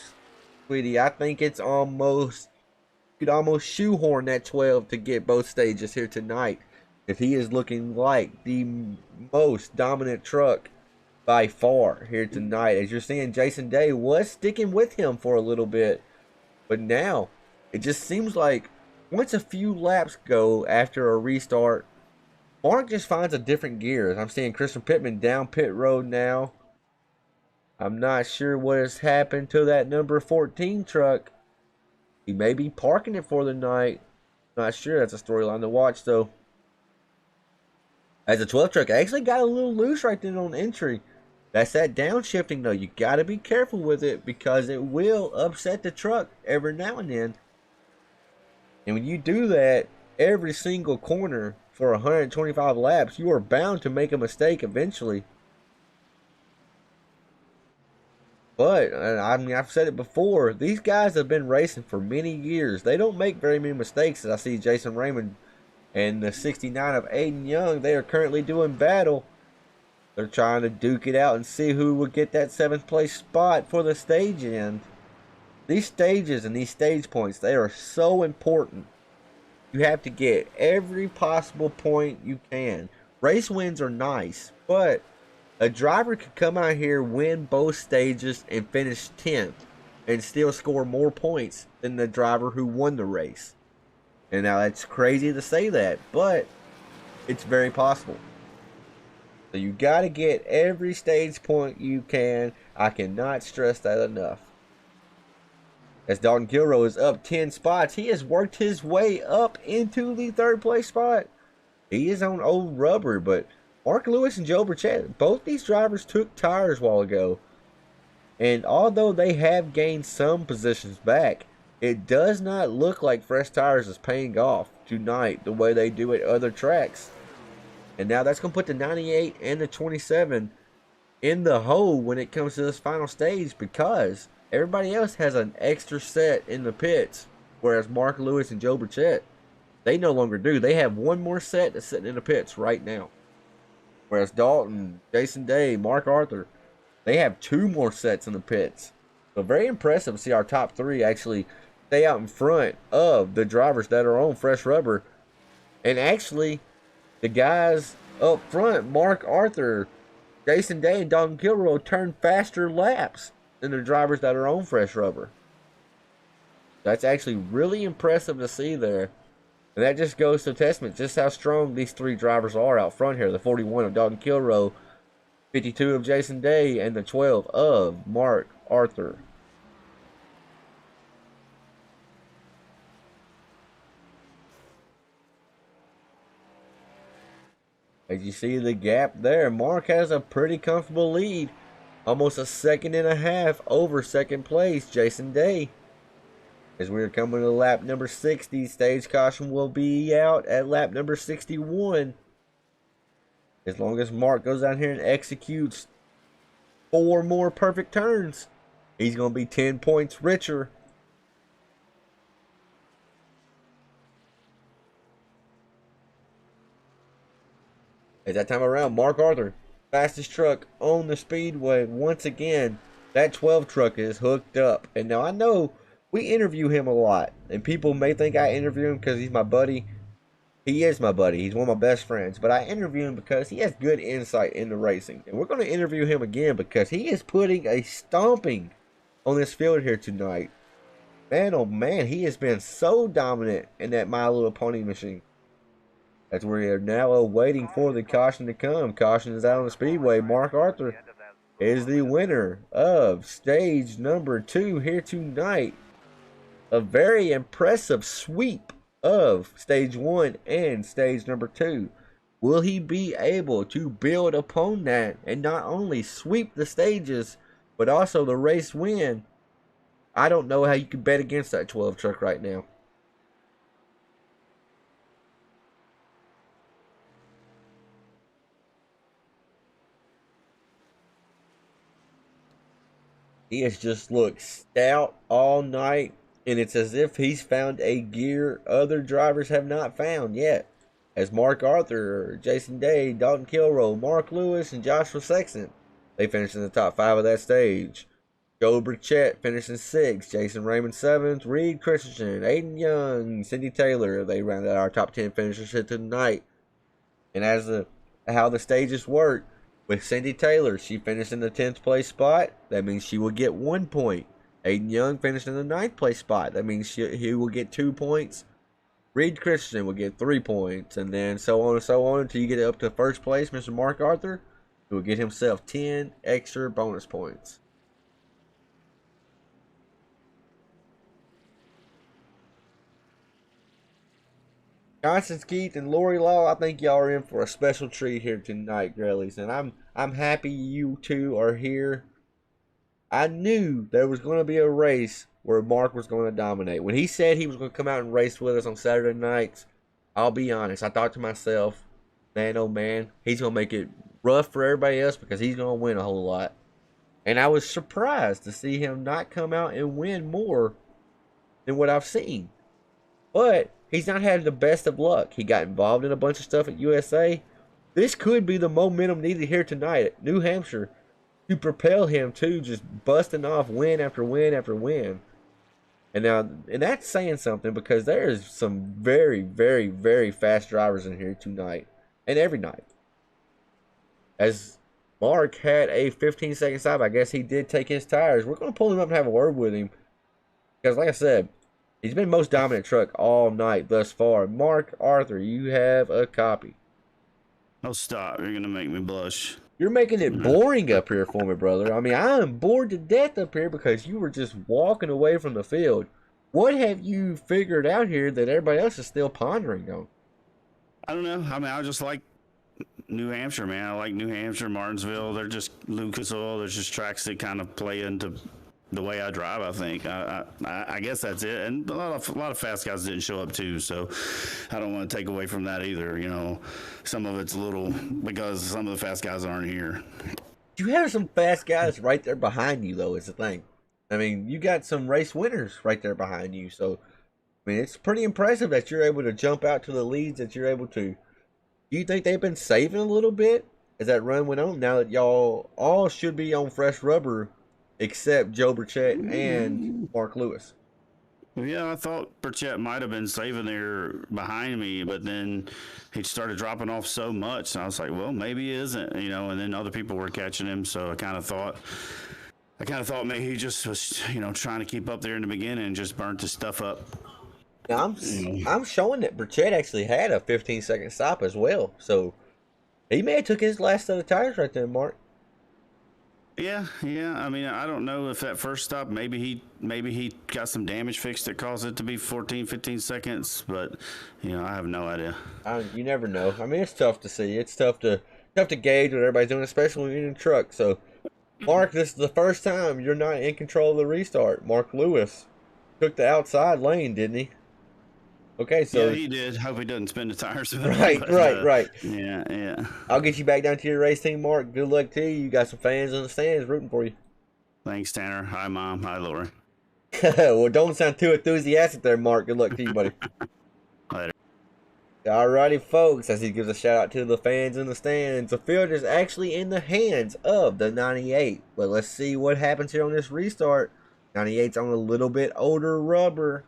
sweetie, I think it's almost, you could almost shoehorn that 12 to get both stages here tonight. If he is looking like the most dominant truck by far here tonight. As you're seeing, Jason Day was sticking with him for a little bit. But now, it just seems like once a few laps go after a restart, Mark just finds a different gear. I'm seeing Christian Pittman down pit road now. I'm not sure what has happened to that number 14 truck. He may be parking it for the night. Not sure. That's a storyline to watch, though. As the 12 truck actually got a little loose right then on entry. That's that downshifting, though. You got to be careful with it because it will upset the truck every now and then. And when you do that every single corner for 125 laps, you are bound to make a mistake eventually. But, I mean, I've said it before, these guys have been racing for many years. They don't make very many mistakes. As I see Jason Raymond and the 69 of Aiden Young, they are currently doing battle. They're trying to duke it out and see who will get that 7th place spot for the stage end. These stages and these stage points, they are so important. You have to get every possible point you can. Race wins are nice, but a driver could come out here, win both stages, and finish 10th, and still score more points than the driver who won the race. And now that's crazy to say that, but it's very possible. So you got to get every stage point you can. I cannot stress that enough. As Dalton Kilrow is up 10 spots, he has worked his way up into the 3rd place spot. He is on old rubber, but Mark Lewis and Joe Burchett, both these drivers took tires a while ago. And although they have gained some positions back, it does not look like fresh tires is paying off tonight the way they do at other tracks. And now that's going to put the 98 and the 27 in the hole when it comes to this final stage, because everybody else has an extra set in the pits, whereas Mark Lewis and Joe Burchett, they no longer do. They have one more set that's sitting in the pits right now. Whereas Dalton, Jason Day, Mark Arthur, they have 2 more sets in the pits. So very impressive to see our top 3 actually stay out in front of the drivers that are on fresh rubber. And actually, the guys up front, Mark Arthur, Jason Day, and Dalton Kilrow, turn faster laps than the drivers that are on fresh rubber. That's actually really impressive to see there. And that just goes to testament just how strong these 3 drivers are out front here. The 41 of Dalton Kilrow, 52 of Jason Day, and the 12 of Mark Arthur. As you see the gap there, Mark has a pretty comfortable lead. Almost a second and a half over second place, Jason Day. As we're coming to lap number 60, stage caution will be out at lap number 61. As long as Mark goes out here and executes 4 more perfect turns, he's going to be 10 points richer. At that time around, Mark Arthur, fastest truck on the speedway. Once again, that 12 truck is hooked up. And now I know we interview him a lot, and people may think I interview him because he's my buddy. He is my buddy. He's one of my best friends. But I interview him because he has good insight into racing. And we're going to interview him again because he is putting a stomping on this field here tonight. Man, oh man, he has been so dominant in that My Little Pony machine. As we are now awaiting for the caution to come. Caution is out on the speedway. Mark Arthur is the winner of stage number 2 here tonight. A very impressive sweep of stage 1 and stage number 2. Will he be able to build upon that and not only sweep the stages, but also the race win? I don't know how you can bet against that 12 truck right now. He has just looked stout all night, and it's as if he's found a gear other drivers have not found yet. As Mark Arthur, Jason Day, Dalton Kilroe, Mark Lewis, and Joshua Sexton, they finished in the top 5 of that stage. Joe Burchett finished in 6th, Jason Raymond 7th, Reed Christensen, Aiden Young, Cindy Taylor. They rounded out our top 10 finishers here tonight. And as how the stages work, with Cindy Taylor, she finished in the 10th place spot. That means she will get 1 point. Aiden Young finished in the 9th place spot. That means he will get 2 points. Reed Christensen will get 3 points. And then so on until you get up to first place, Mr. Mark Arthur, who will get himself 10 extra bonus points. Constance Keith and Lori Law, I think y'all are in for a special treat here tonight, Grellies. And I'm happy you two are here. I knew there was going to be a race where Mark was going to dominate. When he said he was going to come out and race with us on Saturday nights, I'll be honest, I thought to myself, man, oh man, he's going to make it rough for everybody else because he's going to win a whole lot. And I was surprised to see him not come out and win more than what I've seen. But he's not had the best of luck. He got involved in a bunch of stuff at USA. This could be the momentum needed here tonight at New Hampshire to propel him to just busting off win after win after win. And that's saying something because there is some very, very, very fast drivers in here tonight and every night. As Mark had a 15-second stop, I guess he did take his tires. We're going to pull him up and have a word with him because, like I said, he's been most dominant truck all night thus far. Mark Arthur, you have a copy. Oh, stop. You're going to make me blush. You're making it boring up here for me, brother. I mean, I am bored to death up here because you were just walking away from the field. What have you figured out here that everybody else is still pondering on? I don't know. I mean, I just like New Hampshire, man. I like New Hampshire, Martinsville. They're just Lucas Oil. There's just tracks that kind of play into the way I drive, I think. I guess that's it. And a lot of fast guys didn't show up too, so I don't want to take away from that either. You know, some of it's a little because some of the fast guys aren't here. You have some fast guys right there behind you, though, is the thing. I mean, you got some race winners right there behind you, so I mean, it's pretty impressive that you're able to jump out to the leads that you're able to. Do you think they've been saving a little bit as that run went on? Now that y'all all should be on fresh rubber, except Joe Burchett and Mark Lewis. Yeah, I thought Burchett might have been saving there behind me, but then he started dropping off so much, and I was like, well, maybe he isn't, you know. And then other people were catching him, so I kind of thought maybe he just was, you know, trying to keep up there in the beginning and just burnt his stuff up. Now, I'm showing that Burchett actually had a 15-second stop as well, so he may have took his last set of tires right there, Mark. Yeah, yeah. I mean, I don't know if that first stop, maybe he got some damage fixed that caused it to be 14, 15 seconds, but I have no idea. You never know. I mean, it's tough to see. It's tough to gauge what everybody's doing, especially when you're in a truck. So, Mark, this is the first time you're not in control of the restart. Mark Lewis took the outside lane, didn't he? Okay, Yeah, so he did. Hope he doesn't spin the tires with it. right, But, right. yeah, yeah. I'll get you back down to your race team, Mark. Good luck to you. You got some fans in the stands rooting for you. Thanks, Tanner. Hi, Mom. Hi, Lori. Well, don't sound too enthusiastic there, Mark. Good luck to you, buddy. Later. Alrighty, folks, as he gives a shout out to the fans in the stands, the field is actually in the hands of the 98. But let's see what happens here on this restart. 98's on a little bit older rubber.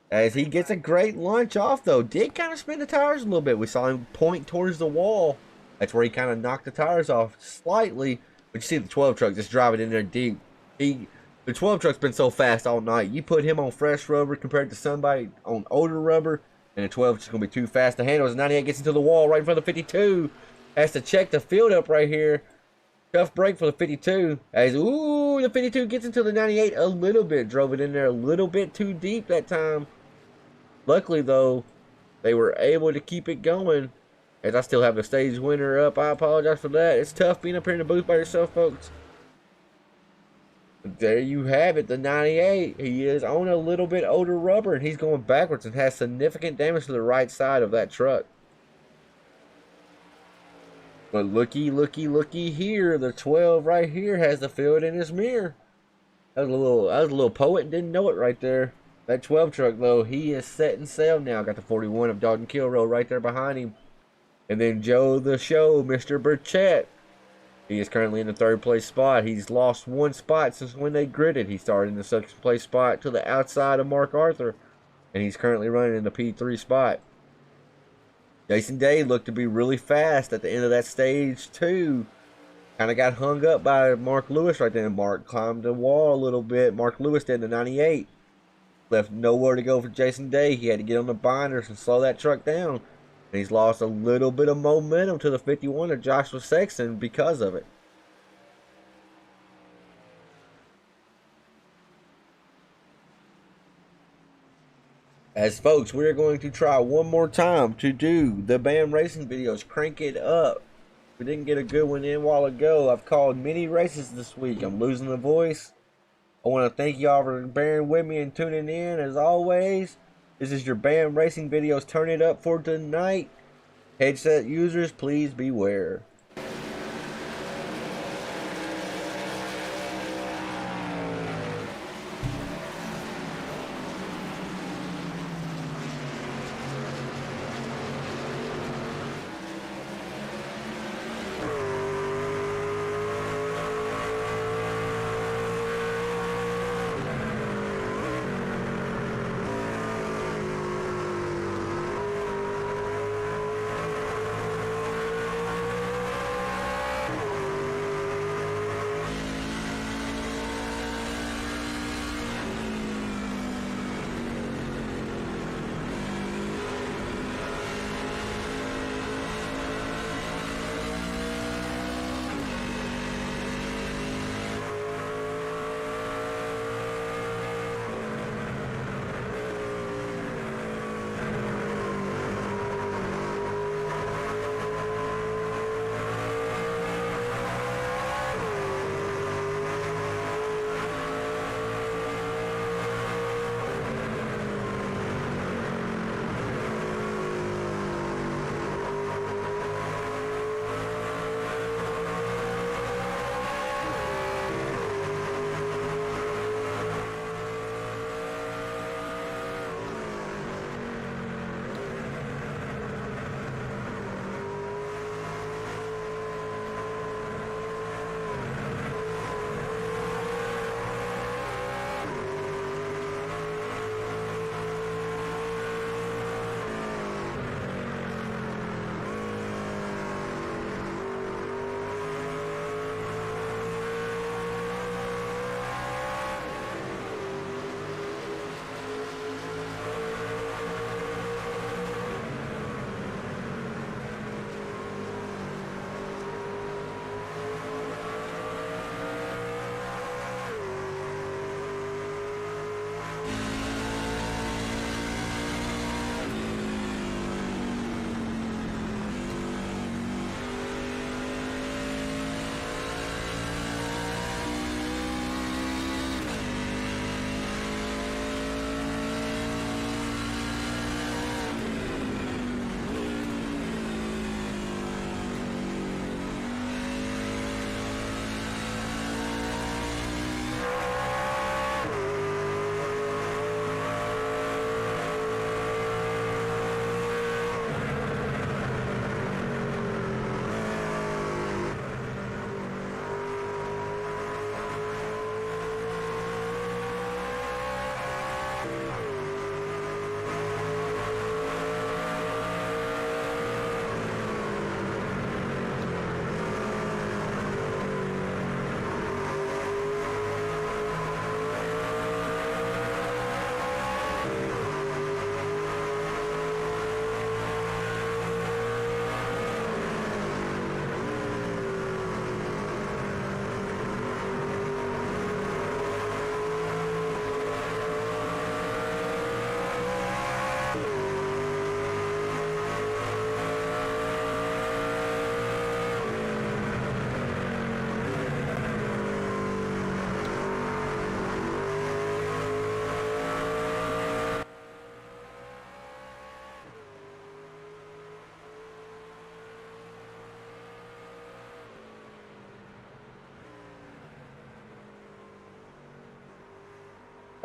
As he gets a great launch off, though. Did kind of spin the tires a little bit. We saw him point towards the wall. That's where he kind of knocked the tires off slightly. But you see the 12 truck just driving in there deep. The 12 truck's been so fast all night. You put him on fresh rubber compared to somebody on older rubber, and the 12 is just going to be too fast to handle. As 98 gets into the wall right in front of the 52. Has to check the field up right here. Tough break for the 52. As, the 52 gets into the 98 a little bit. Drove it in there a little bit too deep that time. Luckily, though, they were able to keep it going. As I still have the stage winner up. I apologize for that. It's tough being up here in the booth by yourself, folks. But there you have it, the 98. He is on a little bit older rubber, and he's going backwards and has significant damage to the right side of that truck. But looky here. The 12 right here has the field in his mirror. That was a little poet and didn't know it right there. That 12 truck, though, he is setting sail now. Got the 41 of Dalton Kilrow right there behind him. And then Joe the Show, Mr. Burchett. He is currently in the third place spot. He's lost one spot since when they gridded. He started in the second place spot to the outside of Mark Arthur. And he's currently running in the P3 spot. Jason Day looked to be really fast at the end of that stage, too. Kind of got hung up by Mark Lewis right there. Mark climbed the wall a little bit. Mark Lewis did in the 98. Left nowhere to go for Jason Day. He had to get on the binders and slow that truck down. And he's lost a little bit of momentum to the 51 of Joshua Sexton because of it. As folks, we're going to try one more time to do the BAM racing videos. Crank it up. We didn't get a good one in a while ago. I've called many races this week. I'm losing the voice. I want to thank y'all for bearing with me and tuning in. As always, this is your BAM Racing videos. Turn it up for tonight. Headset users, please beware.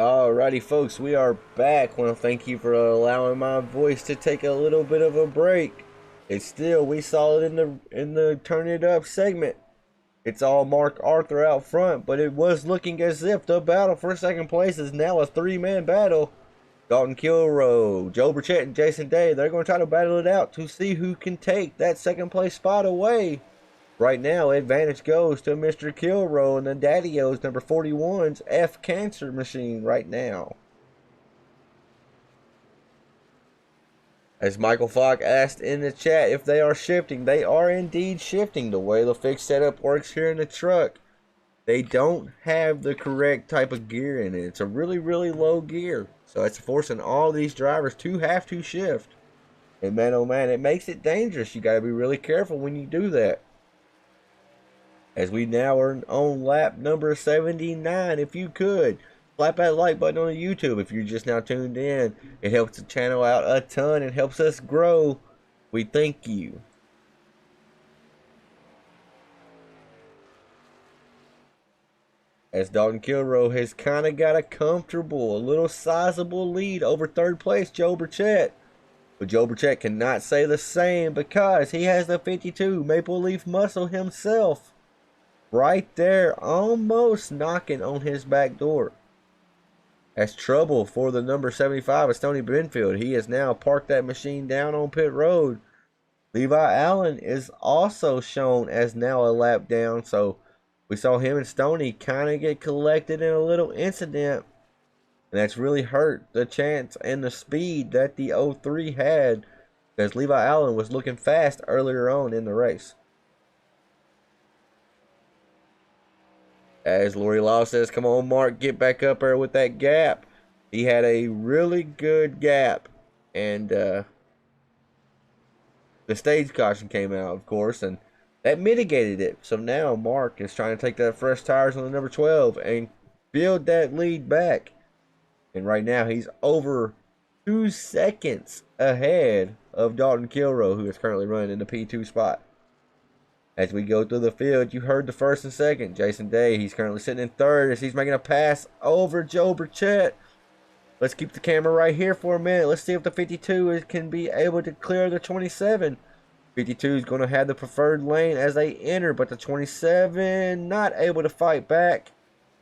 Alrighty, folks, we are back. Want to thank you for allowing my voice to take a little bit of a break. It's still, we saw it in the turn it up segment. It's all Mark Arthur out front, but it was looking as if the battle for second place is now a three-man battle. Dalton Kilrow, Joe Burchett, and Jason Day, they're going to try to battle it out to see who can take that second place spot away. Right now, advantage goes to Mr. Kilrow and the Daddy-O's number 41's F Cancer Machine right now. As Michael Falk asked in the chat if they are shifting, they are indeed shifting the way the fixed setup works here in the truck. They don't have the correct type of gear in it. It's a really, really low gear. So it's forcing all these drivers to have to shift. And man, oh man, it makes it dangerous. You got to be really careful when you do that. As we now are on lap number 79, if you could, slap that like button on the YouTube if you're just now tuned in. It helps the channel out a ton and helps us grow. We thank you. As Dalton Kilrow has kind of got a comfortable, a little sizable lead over third place Joe Burchett. But Joe Burchett cannot say the same because he has the 52 Maple Leaf Muscle himself. Right there, almost knocking on his back door. That's trouble for the number 75 of Stoney Benfield. He has now parked that machine down on pit road. Levi Allen is also shown as now a lap down. So we saw him and Stoney kind of get collected in a little incident. And that's really hurt the chance and the speed that the 03 had. Because Levi Allen was looking fast earlier on in the race. As Lori Law says, come on, Mark, get back up there with that gap. He had a really good gap. And the stage caution came out, of course, and that mitigated it. So now Mark is trying to take that fresh tires on the number 12 and build that lead back. And right now he's over 2 seconds ahead of Dalton Kilrow, who is currently running in the P2 spot. As we go through the field, you heard the first and second. Jason Day, he's currently sitting in third as he's making a pass over Joe Burchett. Let's keep the camera right here for a minute. Let's see if the 52 can be able to clear the 27. 52 is going to have the preferred lane as they enter, but the 27 not able to fight back.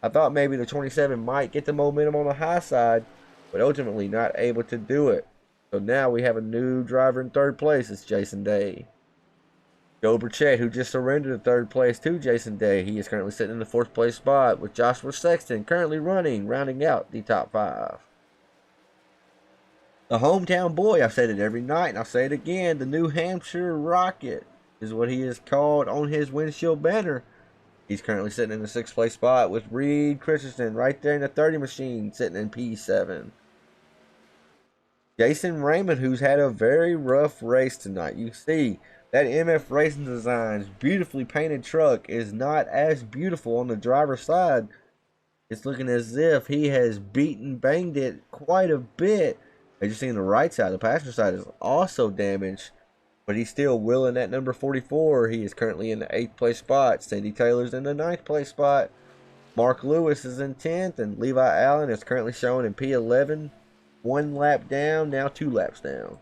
I thought maybe the 27 might get the momentum on the high side, but ultimately not able to do it. So now we have a new driver in third place. It's Jason Day. Joe Burchett, who just surrendered to third place to Jason Day. He is currently sitting in the fourth place spot with Joshua Sexton currently rounding out the top 5. The hometown boy, I've said it every night and I'll say it again, the New Hampshire Rocket is what he is called on his windshield banner. He's currently sitting in the 6th place spot with Reed Christensen right there in the 30 machine sitting in P7. Jason Raymond, who's had a very rough race tonight. You see that MF Racing Designs beautifully painted truck is not as beautiful on the driver's side. It's looking as if he has banged it quite a bit. As you see on the right side, the passenger side is also damaged. But he's still willing at number 44. He is currently in the 8th place spot. Cindy Taylor's in the 9th place spot. Mark Lewis is in 10th. And Levi Allen is currently showing in P11. 1 lap down, now 2 laps down.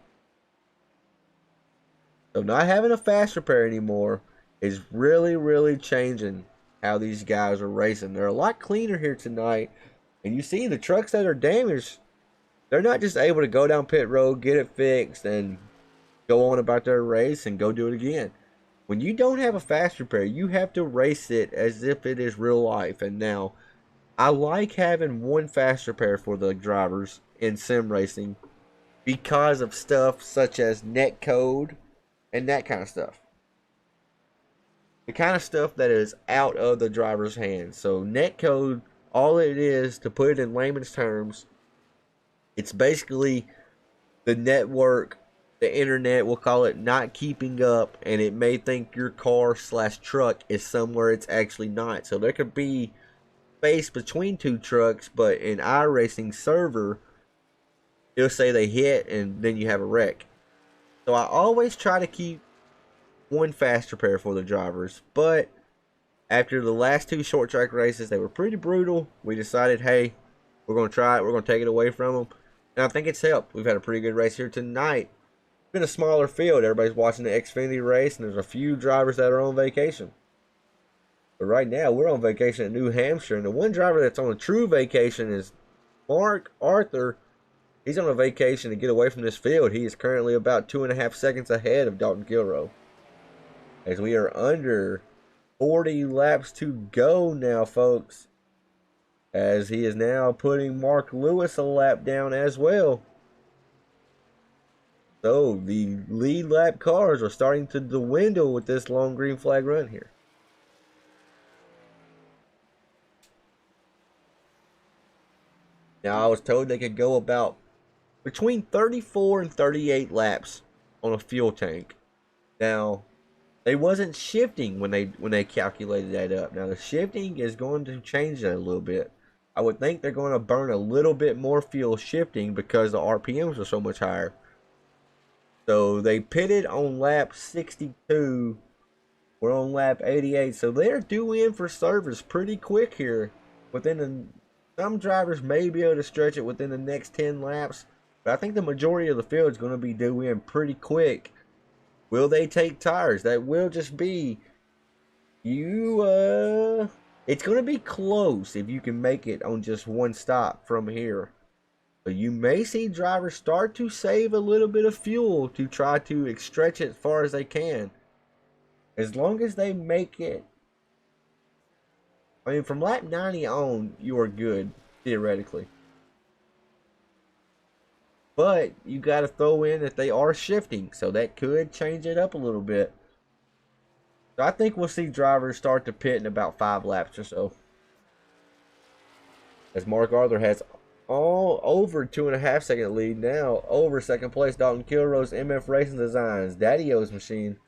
So not having a fast repair anymore is really, really changing how these guys are racing. They're a lot cleaner here tonight. And you see the trucks that are damaged, they're not just able to go down pit road, get it fixed, and go on about their race and go do it again. When you don't have a fast repair, you have to race it as if it is real life. And now, I like having one fast repair for the drivers in sim racing because of stuff such as net code and that kind of stuff. The kind of stuff that is out of the driver's hands. So net code, all it is, to put it in layman's terms, it's basically the network, the internet, we'll call it, not keeping up, and it may think your car / truck is somewhere it's actually not. So there could be space between 2 trucks, but in iRacing server, it'll say they hit and then you have a wreck. So I always try to keep one fast repair for the drivers, but after the last 2 short track races, they were pretty brutal. We decided, hey, We're going to try it. We're going to take it away from them. And I think it's helped. We've had a pretty good race here tonight. It's been a smaller field. Everybody's watching the Xfinity race, and there's a few drivers that are on vacation. But right now, we're on vacation at New Hampshire, and the one driver that's on a true vacation is Mark Arthur. He's on a vacation to get away from this field. He is currently about 2.5 seconds ahead of Dalton Kilroe. As we are under 40 laps to go now, folks. As he is now putting Mark Lewis a lap down as well. So the lead lap cars are starting to dwindle with this long green flag run here. Now, I was told they could go about between 34 and 38 laps on a fuel tank. Now, they wasn't shifting when they calculated that up. Now, the shifting is going to change that a little bit. I would think they're going to burn a little bit more fuel shifting because the RPMs are so much higher. So, they pitted on lap 62. We're on lap 88. So, they're due in for service pretty quick here. Some drivers may be able to stretch it within the next 10 laps, but I think the majority of the field is going to be due in pretty quick. Will they take tires? That will just be it's going to be close if you can make it on just one stop from here. So you may see drivers start to save a little bit of fuel to try to stretch it as far as they can. As long as they make it. I mean, from lap 90 on, you are good, theoretically. But you got to throw in that they are shifting, so that could change it up a little bit. So I think we'll see drivers start to pit in about 5 laps or so. As Mark Arthur has all over 2.5 second lead now, over second place Dalton Kilroe's MF Racing Designs, Daddy-O's machine.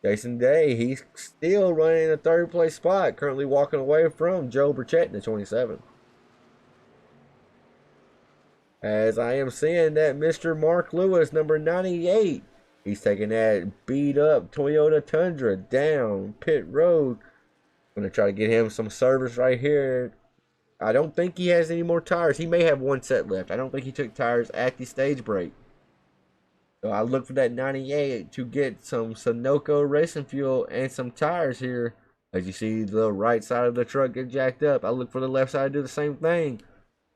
Jason Day, he's still running in a third place spot, currently walking away from Joe Burchett in the 27. As I am seeing that Mr. Mark Lewis, number 98, he's taking that beat up Toyota Tundra down pit road. Going to try to get him some service right here. I don't think he has any more tires. He may have one set left. I don't think he took tires at the stage break. So I look for that 98 to get some Sunoco racing fuel and some tires here. As you see the right side of the truck get jacked up, I look for the left side to do the same thing.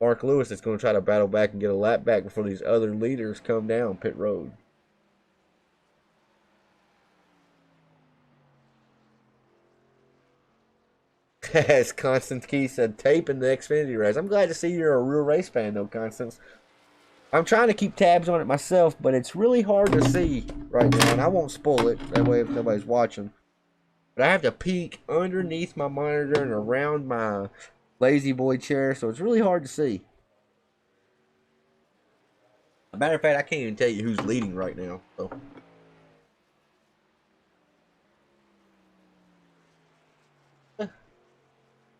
Mark Lewis is going to try to battle back and get a lap back before these other leaders come down pit road. As Constance Key said, taping the Xfinity race. I'm glad to see you're a real race fan though, Constance. I'm trying to keep tabs on it myself, but it's really hard to see right now, and I won't spoil it, that way if nobody's watching. But I have to peek underneath my monitor and around my lazy boy chair, so it's really hard to see. As a matter of fact, I can't even tell you who's leading right now. So.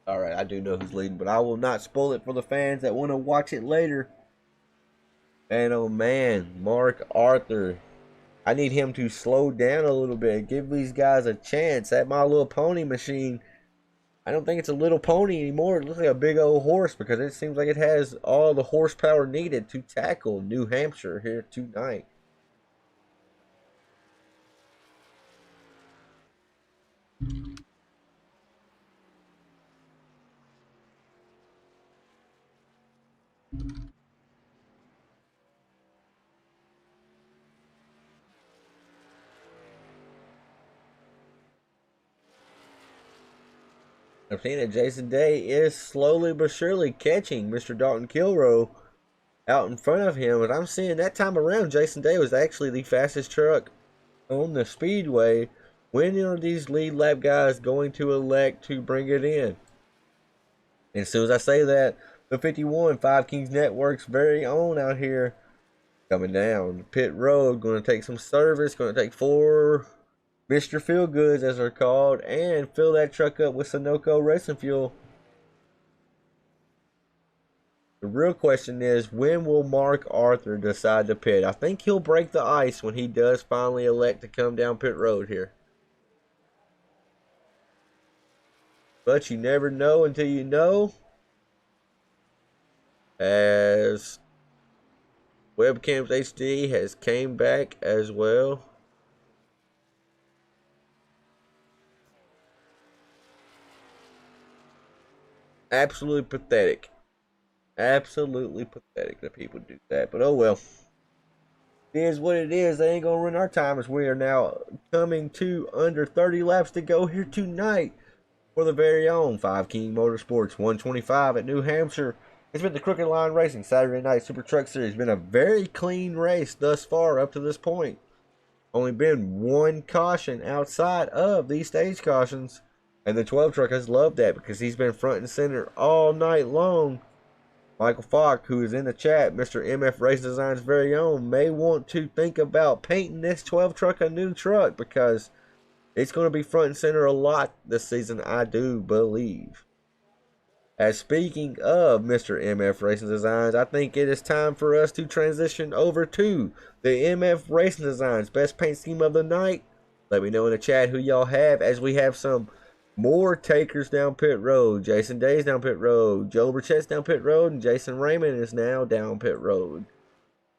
Alright, I do know who's leading, but I will not spoil it for the fans that want to watch it later. And oh man, Mark Arthur. I need him to slow down a little bit. Give these guys a chance. That My Little Pony machine, I don't think it's a little pony anymore. It looks like a big old horse because it seems like it has all the horsepower needed to tackle New Hampshire here tonight. I'm seeing that Jason Day is slowly but surely catching Mr. Dalton Kilroe out in front of him. And I'm seeing that time around, Jason Day was actually the fastest truck on the speedway. When are these lead lap guys going to elect to bring it in? And as soon as I say that, the 51 Five Kings Network's very own out here coming down pit road, going to take some service, going to take 4 Mr. Feelgoods, as they're called, and fill that truck up with Sunoco racing fuel. The real question is, when will Mark Arthur decide to pit? I think he'll break the ice when he does finally elect to come down pit road here. But you never know until you know. as Webcams HD has came back as well. Absolutely pathetic. Absolutely pathetic that people do that. But oh well. It is what it is. They ain't gonna ruin our time as we are now coming to under 30 laps to go here tonight for the very own 5 King Motorsports 125 at New Hampshire. It's been the Crooked Line Racing Saturday Night Super Truck Series. It's been a very clean race thus far up to this point. Only been one caution outside of these stage cautions. And the 12 truck has loved that because he's been front and center all night long. Michael Falk, who is in the chat, Mr. MF Race Design's very own, may want to think about painting this 12 truck a new truck because it's going to be front and center a lot this season, I do believe. As speaking of Mr. MF Racing Designs, I think it is time for us to transition over to the MF Racing Designs Best Paint Scheme of the Night. Let me know in the chat who y'all have, as we have some more takers down pit road. Jason Day's down pit road. Joe Burchett's down pit road. And Jason Raymond is now down pit road.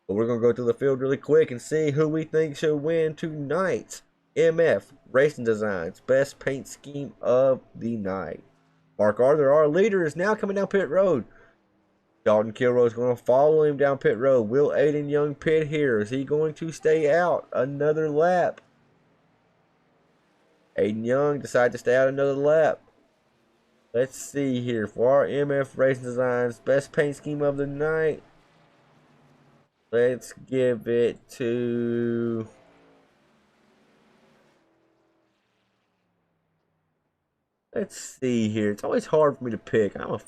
But we're going to go through the field really quick and see who we think should win tonight's MF Racing Designs Best Paint Scheme of the Night. Mark Arthur, our leader, is now coming down pit road. Dalton Kilroy is going to follow him down pit road. Will Aiden Young pit here? Is he going to stay out another lap? Aiden Young decided to stay out another lap. Let's see here. For our MF Racing Designs Best Paint Scheme of the Night, let's give it to... Let's see here. It's always hard for me to pick. I'm a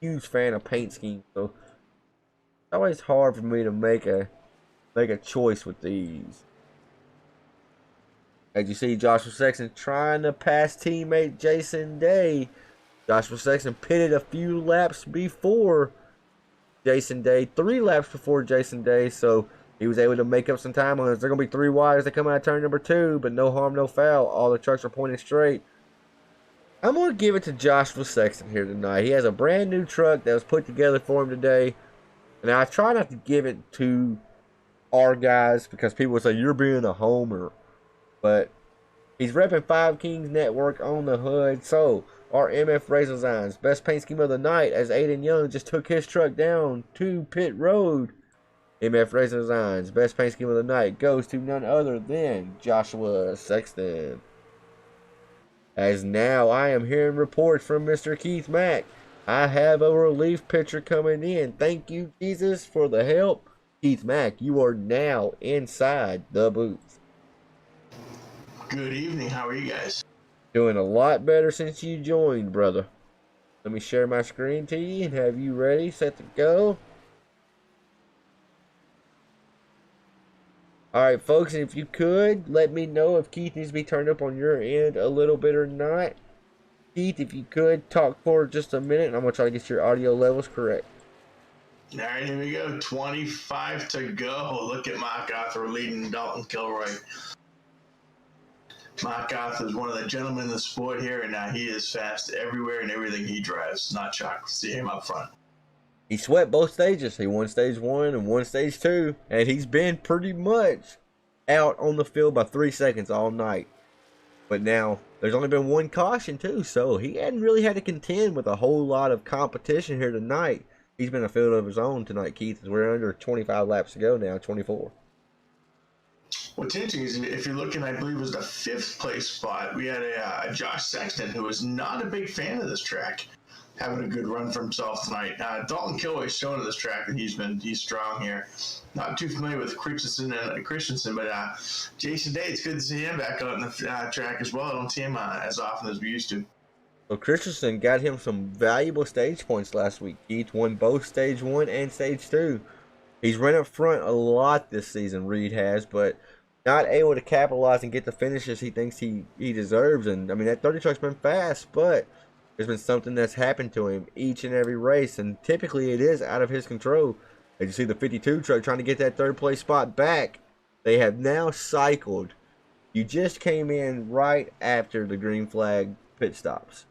huge fan of paint schemes, so it's always hard for me to make a choice with these. As you see, Joshua Sexton trying to pass teammate Jason Day. Joshua Sexton pitted a few laps before Jason Day, 3 laps before Jason Day, so he was able to make up some time on it. There's going to be 3 wires that come out of turn number 2, but no harm, no foul. All the trucks are pointing straight. I'm going to give it to Joshua Sexton here tonight. He has a brand new truck that was put together for him today. And I try not to give it to our guys because people would say, you're being a homer. But he's repping 5 Kings Network on the hood. So, our MF Race Designs Best Paint Scheme of the Night, as Aiden Young just took his truck down to pit road. MF Race Designs Best Paint Scheme of the Night goes to none other than Joshua Sexton. As now I am hearing reports from Mr. Keith Mack. I have a relief pitcher coming in. Thank you, Jesus, for the help. Keith Mack, you are now inside the booth. Good evening. How are you guys? Doing a lot better since you joined, brother. Let me share my screen to you and have you ready, set to go. Alright, folks, if you could, let me know if Keith needs to be turned up on your end a little bit or not. Keith, if you could, talk for just a minute, and I'm going to try to get your audio levels correct. All right, here we go. 25 to go. Look at Mark Arthur leading Dalton Kilroy. Mark Arthur is one of the gentlemen in the sport here, and now he is fast everywhere and everything he drives. Not shocked to see him up front. He swept both stages. He won stage 1 and won stage 2. And he's been pretty much out on the field by 3 seconds all night. But now, there's only been 1 caution too. So he hadn't really had to contend with a whole lot of competition here tonight. He's been a field of his own tonight, Keith. As we're under 25 laps to go now, 24. What's interesting is if you're looking, I believe it was the 5th place spot, we had a Josh Sexton who was not a big fan of this track, having a good run for himself tonight. Dalton Kilroy's shown at this track that he's strong here. Not too familiar with Christensen, but Jason Day, it's good to see him back out on the track as well. I don't see him as often as we used to. So Christensen got him some valuable stage points last week. Keith won both stage 1 and stage 2. He's run up front a lot this season, Reed has, but not able to capitalize and get the finishes he thinks he deserves. And I mean, that 30 truck's been fast, but there's been something that's happened to him each and every race, and typically it is out of his control. As you see the 52 truck trying to get that 3rd place spot back, they have now cycled. You just came in right after the green flag pit stops.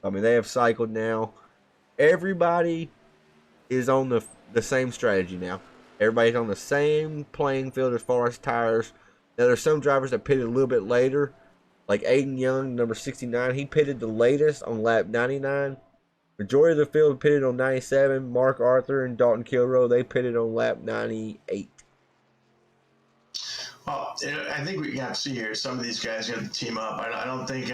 I mean, they have cycled now. Everybody is on the same strategy now. Everybody's on the same playing field as far as tires. Now, there's some drivers that pitted a little bit later, like Aiden Young, number 69. He pitted the latest on lap 99. Majority of the field pitted on 97. Mark Arthur and Dalton Kilroe, they pitted on lap 98. Well, I think we have to see here. Some of these guys got to team up. I don't think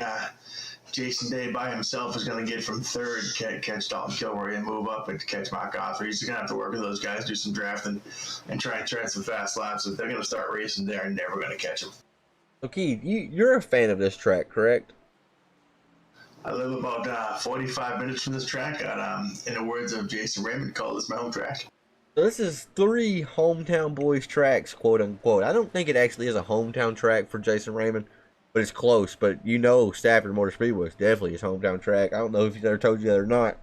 Jason Day by himself is going to get from third, catch Dalton Kilroy, and move up and catch Mark Arthur. He's going to have to work with those guys, do some drafting, and try and turn some fast laps. If they're going to start racing, they're never going to catch them. So, Keith, you're a fan of this track, correct? I live about 45 minutes from this track. In the words of Jason Raymond, call this my home track. So this is 3 hometown boys tracks, quote unquote. I don't think it actually is a hometown track for Jason Raymond, but it's close. But Stafford Motor Speedway is definitely his hometown track. I don't know if he's ever told you that or not,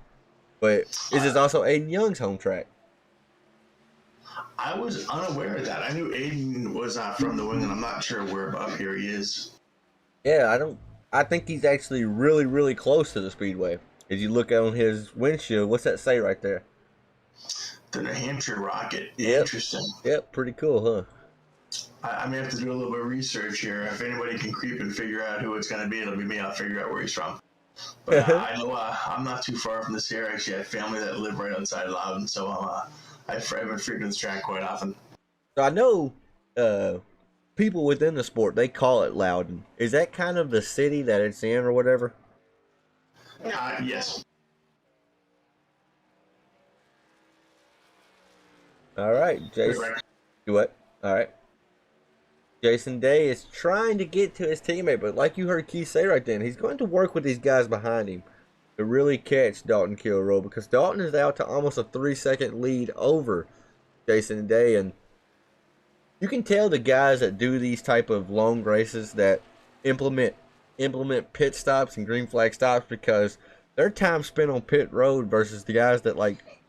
but this is also Aiden Young's home track. I was unaware of that. I knew Aiden was from New England. I'm not sure where up here he is. Yeah, I think he's actually really, really close to the speedway. As you look on his windshield, what's that say right there? The New Hampshire Rocket. Yep. Interesting. Yep, pretty cool, huh? I may have to do a little bit of research here. If anybody can creep and figure out who it's going to be, it'll be me. I'll figure out where he's from. But I know I'm not too far from this here. Actually, I have family that live right outside Loudon, so I've been frequenting this track quite often. So I know people within the sport, they call it Loudon. Is that kind of the city that it's in or whatever? Yes. All right, Jason. You what? All right. Jason Day is trying to get to his teammate, but like you heard Keith say right then, he's going to work with these guys behind him to really catch Dalton Kilroe, because Dalton is out to almost a 3-second lead over Jason Day, and you can tell the guys that do these type of long races that implement pit stops and green flag stops, because their time spent on pit road versus the guys that like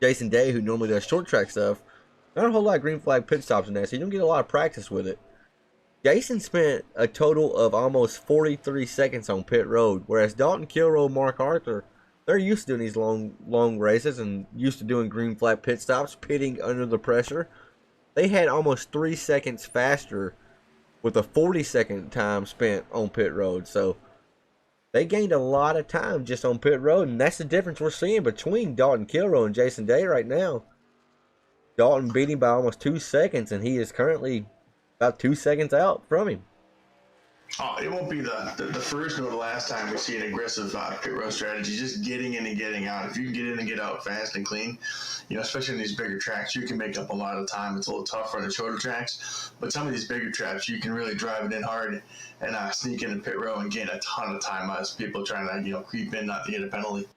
Jason Day, who normally does short track stuff, not a whole lot of green flag pit stops in that, so you don't get a lot of practice with it. Jason spent a total of almost 43 seconds on pit road, whereas Dalton Kilroe, Mark Arthur, they're used to doing these long races and used to doing green flag pit stops, pitting under the pressure. They had almost 3 seconds faster with a 40-second time spent on pit road, so they gained a lot of time just on pit road, and that's the difference we're seeing between Dalton Kilroe and Jason Day right now. Dalton beat him by almost 2 seconds, and he is currently about 2 seconds out from him. Oh, it won't be the first nor the last time we see an aggressive pit road strategy. Just getting in and getting out. If you can get in and get out fast and clean, especially in these bigger tracks, you can make up a lot of time. It's a little tougher on the shorter tracks, but some of these bigger tracks, you can really drive it in hard and sneak in the pit row and gain a ton of time as people trying to creep in, not to get a penalty.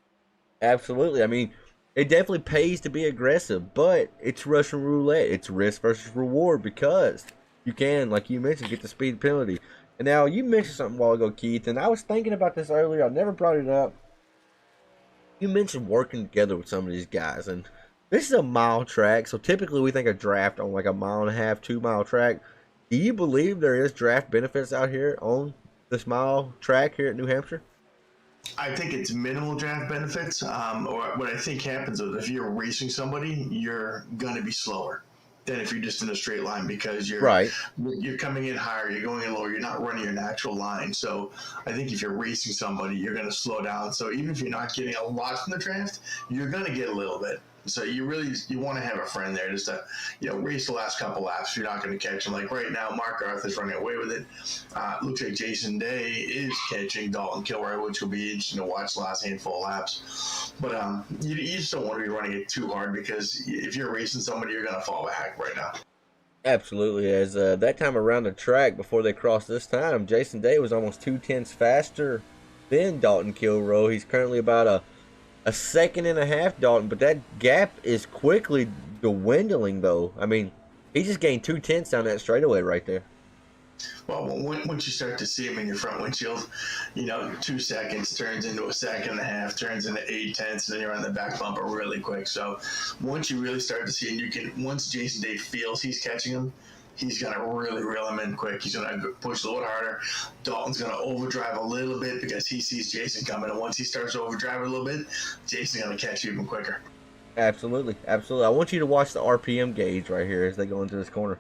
Absolutely. I mean, it definitely pays to be aggressive, but it's Russian roulette. It's risk versus reward, because you can, like you mentioned, get the speed penalty. And now, you mentioned something a while ago, Keith, and I was thinking about this earlier. I never brought it up. You mentioned working together with some of these guys, and this is a mile track, so typically we think a draft on like a 1.5-mile, 2-mile track. Do you believe there is draft benefits out here on this mile track here at New Hampshire? I think it's minimal draft benefits. Or what I think happens is if you're racing somebody, you're going to be slower than if you're just in a straight line, because you're coming in higher, you're going in lower, you're not running your natural line. So I think if you're racing somebody, you're going to slow down. So even if you're not getting a lot from the draft, you're going to get a little bit. So you want to have a friend there just to, race the last couple laps. You're not going to catch them. Like right now, Mark Arthur's running away with it. Looks like Jason Day is catching Dalton Kilroy, which will be interesting to watch the last handful of laps. But you just don't want to be running it too hard, because if you're racing somebody, you're going to fall back right now. Absolutely. As that time around the track, before they crossed this time, Jason Day was almost 0.2 faster than Dalton Kilroe. He's currently about a 1.5 seconds, Dalton, but that gap is quickly dwindling, though. I mean, he just gained 0.2 down that straightaway right there. Well, once you start to see him in your front windshield, 2 seconds turns into 1.5 seconds, turns into 0.8, and then you're on the back bumper really quick. So once you really start to see him, once Jason Day feels he's catching him, he's going to really reel him in quick. He's going to push a little harder. Dalton's going to overdrive a little bit because he sees Jason coming. And once he starts to overdrive a little bit, Jason's going to catch you even quicker. Absolutely, absolutely. I want you to watch the RPM gauge right here as they go into this corner.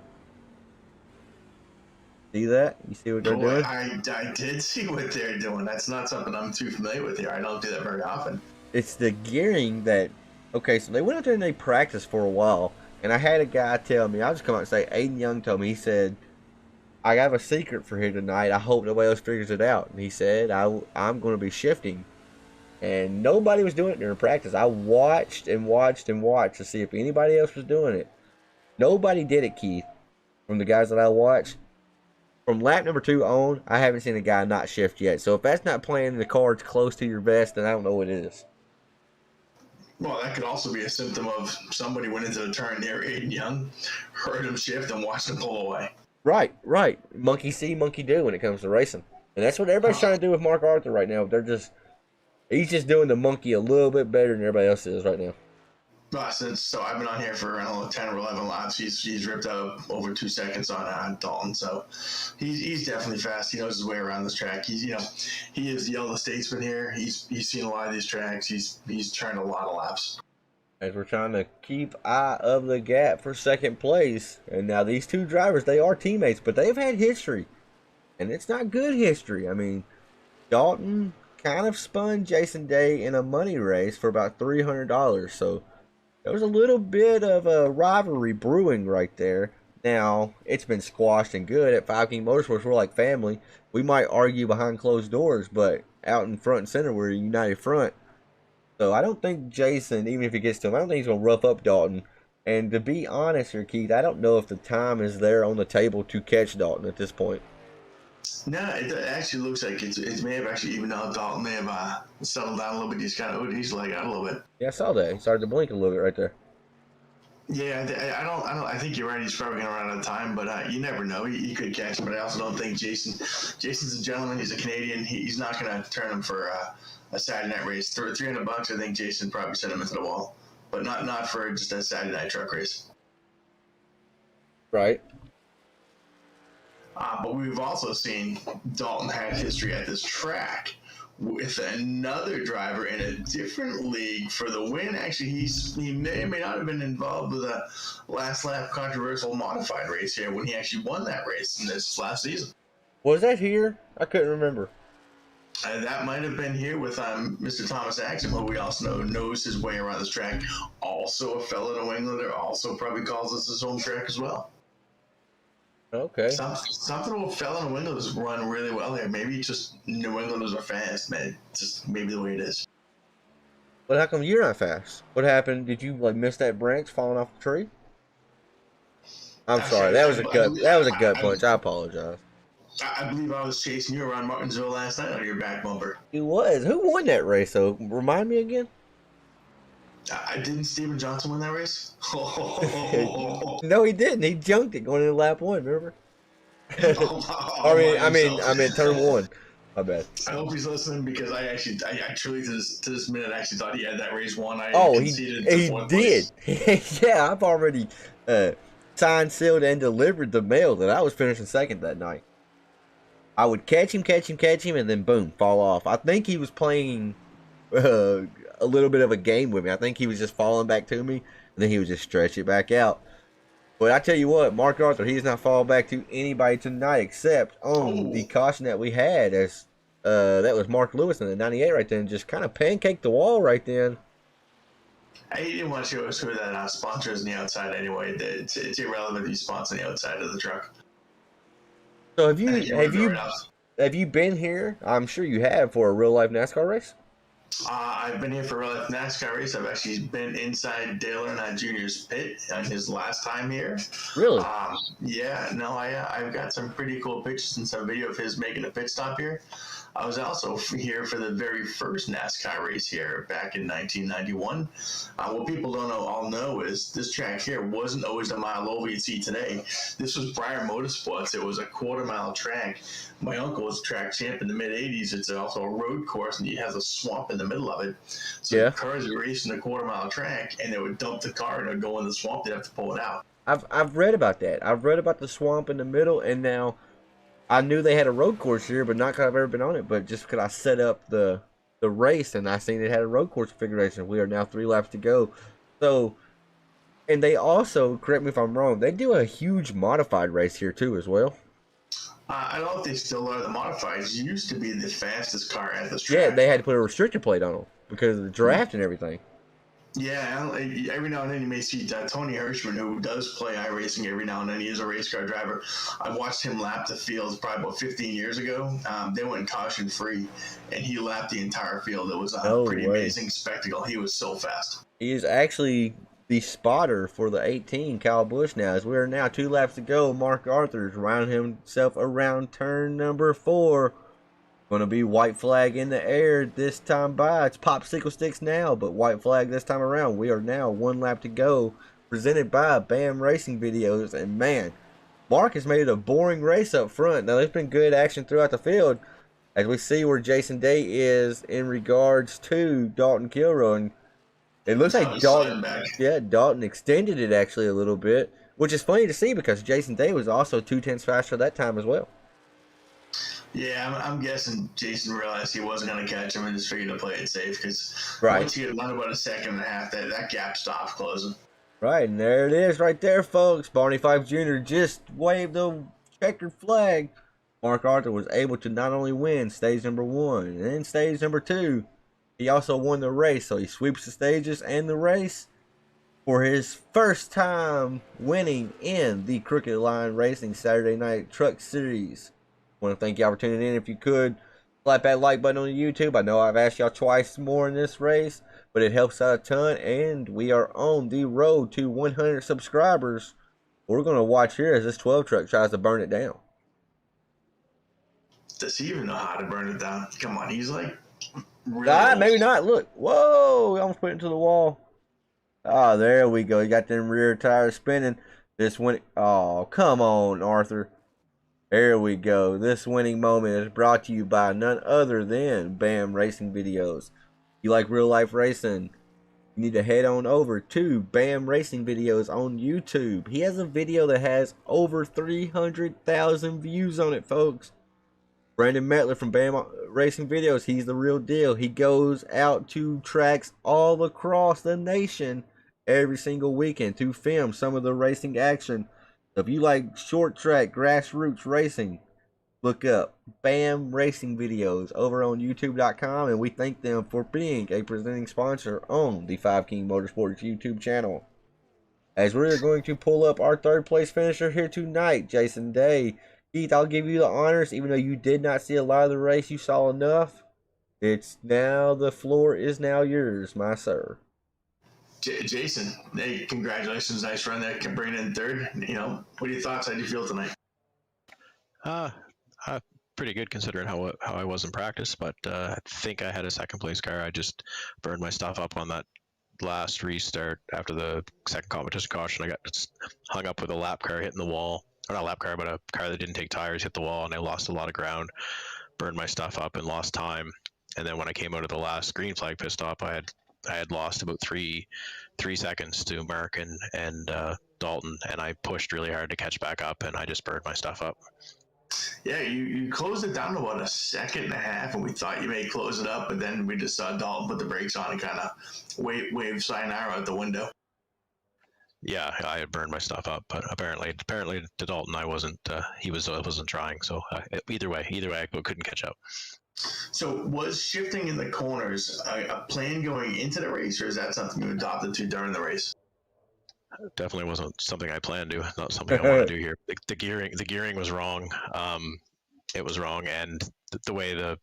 See that? You see what they're Oh, doing? I did see what they're doing. That's not something I'm too familiar with here. I don't do that very often. It's the gearing that. Okay, so they went out there and they practiced for a while, and I had a guy tell me. I'll just come out and say, Aiden Young told me. He said, "I have a secret for here tonight. I hope nobody else figures it out." And he said, I'm going to be shifting." And nobody was doing it during practice. I watched and watched and watched to see if anybody else was doing it. Nobody did it, Keith. From the guys that I watched, from lap number 2 on, I haven't seen a guy not shift yet. So if that's not playing the cards close to your vest, then I don't know what it is. Well, that could also be a symptom of somebody went into the turn near Aiden Young, heard him shift, and watched him pull away. Right, right. Monkey see, monkey do when it comes to racing. And that's what everybody's trying to do with Mark Arthur right now. He's just doing the monkey a little bit better than everybody else is right now. So I've been on here for, I don't know, 10 or 11 laps. He's ripped out over 2 seconds on Dalton. So he's definitely fast. He knows his way around this track. He is the elder statesman here. He's seen a lot of these tracks. He's turned a lot of laps. As we're trying to keep eye of the gap for second place. And now these two drivers, they are teammates, but they've had history. And it's not good history. I mean, Dalton kind of spun Jason Day in a money race for about $300. So there was a little bit of a rivalry brewing right there. Now, it's been squashed and good. At 5 King Motorsports, we're like family. We might argue behind closed doors, but out in front and center, we're a united front. So I don't think Jason, even if he gets to him, I don't think he's going to rough up Dalton. And to be honest here, Keith, I don't know if the time is there on the table to catch Dalton at this point. No, it actually looks like it may have actually even out. Dalton may have settled down a little bit. He's leg out a little bit. Yeah, I saw that. He started to blink a little bit right there. Yeah, I think you're right. He's probably going to run out of time, but you never know. He could catch him, but I also don't think Jason's a gentleman. He's a Canadian. He's not going to turn him for a Saturday night race. $300, I think Jason probably sent him into the wall, but not for just a Saturday night truck race. Right. But we've also seen Dalton had history at this track with another driver in a different league for the win. Actually, he may or may not have been involved with a last lap controversial modified race here when he actually won that race in this last season. Was that here? I couldn't remember. That might have been here with Mr. Thomas Axum, who we also know knows his way around this track. Also a fellow New Englander, also probably calls this his home track as well. Okay. Something will fella New Englanders run really well here. Maybe just New Englanders are fast, man. Just maybe the way it is. But how come you're not fast? What happened? Did you miss that branch falling off the tree? I'm sorry. That was a gut punch. I apologize. I believe I was chasing you around Martinsville last night on your back bumper. It was. Who won that race though? Remind me again. Didn't Steven Johnson win that race? No, he didn't. He junked it going into lap 1. Remember? I mean, turn 1. My bad. I hope he's listening because I truly to this minute actually thought he had that race won. He did. Yeah, I've already signed, sealed, and delivered the mail that I was finishing second that night. I would catch him, and then boom, fall off. I think he was playing a little bit of a game with me. I think he was just falling back to me, and then he would just stretch it back out. But I tell you what, Mark Arthur, he has not fallen back to anybody tonight except on the caution that we had, as that was Mark Lewis in the 98 right then, just kind of pancaked the wall right then. He didn't want to show us who that sponsor is on the outside anyway. It's irrelevant if you sponsor the outside of the truck. So have you been here? I'm sure you have, for a real life NASCAR race. I've been here for a real life NASCAR race. I've actually been inside Dale Earnhardt Jr.'s pit on his last time here. Really? Yeah. No, I've got some pretty cool pictures and some video of his making a pit stop here. I was also here for the very first NASCAR race here back in 1991. What people don't all know is this track here wasn't always the mile over you see today. This was Briar Motorsports. It was a quarter-mile track. My uncle was a track champ in the mid-'80s. It's also a road course, and it has a swamp in the middle of it. So cars were racing the quarter-mile track, and they would dump the car and it would go in the swamp. They'd have to pull it out. I've read about that. I've read about the swamp in the middle, and now I knew they had a road course here, but not because I've ever been on it, but just because I set up the race and I seen it had a road course configuration. We are now 3 laps to go. So, and they also, correct me if I'm wrong, they do a huge modified race here too as well. I don't know if they still are. The modifieds used to be the fastest car at this Yeah, track. they had to put a restrictor plate on them because of the draft and everything. Yeah, every now and then you may see Tony Hirschman, who does play iRacing every now and then. He is a race car driver. I watched him lap the field probably about 15 years ago. They went caution free, and he lapped the entire field. It was a No pretty way. amazing spectacle. He was so fast. He is actually the spotter for the 18, Kyle Busch now. As we are now 2 laps to go, Mark Arthur's rounding himself around turn number 4. Going to be white flag in the air this time by. It's popsicle sticks now, but white flag this time around. We are now 1 lap to go. Presented by BAM Racing Videos. And man, Mark has made it a boring race up front. Now, there's been good action throughout the field. As we see where Jason Day is in regards to Dalton Kilroy. And it looks like Dalton extended it actually a little bit, which is funny to see because Jason Day was also 2/10 faster that time as well. Yeah, I'm guessing Jason realized he wasn't going to catch him and just figured to play it safe because Right. once you get around about a second and a half, that gap stops closing. Right, and there it is right there, folks. Barney Fife Jr. just waved the checkered flag. Mark Arthur was able to not only win stage number 1 and then stage number 2, he also won the race. So he sweeps the stages and the race for his first time winning in the Crooked Line Racing Saturday Night Truck Series. I want to thank y'all for tuning in. If you could, slap that like button on YouTube. I know I've asked y'all twice more in this race, but it helps out a ton. And we are on the road to 100 subscribers. We're going to watch here as this 12 truck tries to burn it down. Does he even know how to burn it down? Come on, he's like really Ah, maybe not. Look. Whoa, we almost put it into the wall. Ah, there we go. You got them rear tires spinning. This went. Oh, come on, Arthur. There we go. This winning moment is brought to you by none other than BAM Racing Videos. You like real life racing? You need to head on over to BAM Racing Videos on YouTube. He has a video that has over 300,000 views on it, folks. Brandon Mettler from BAM Racing Videos, he's the real deal. He goes out to tracks all across the nation every single weekend to film some of the racing action. So if you like short track, grassroots racing, look up BAM Racing Videos over on YouTube.com, and we thank them for being a presenting sponsor on the 5 King Motorsports YouTube channel. As we're going to pull up our 3rd place finisher here tonight, Jason Day. Keith, I'll give you the honors, even though you did not see a lot of the race, you saw enough. It's now, the floor is now yours, my sir. Jason, hey, congratulations. Nice run there. Can bring it in 3rd. You know, what are your thoughts? How do you feel tonight? Pretty good considering how I was in practice, but I think I had a 2nd place car. I just burned my stuff up on that last restart after the 2nd competition caution. I got hung up with a lap car hitting the wall. Or not a lap car, but a car that didn't take tires hit the wall, and I lost a lot of ground, burned my stuff up, and lost time. And then when I came out of the last green flag pit stop, I had lost about three seconds to Mark and Dalton, and I pushed really hard to catch back up, and I just burned my stuff up. Yeah, you closed it down to about a 1.5 seconds, and we thought you may close it up, but then we just saw Dalton put the brakes on and kind of wave sayonara out the window. Yeah, I had burned my stuff up, but apparently to Dalton, I wasn't. He wasn't trying. So either way, I couldn't catch up. So was shifting in the corners a plan going into the race, or is that something you adopted to during the race? Definitely wasn't something I planned to. Not something I want to do here. The gearing was wrong. It was wrong, and the way the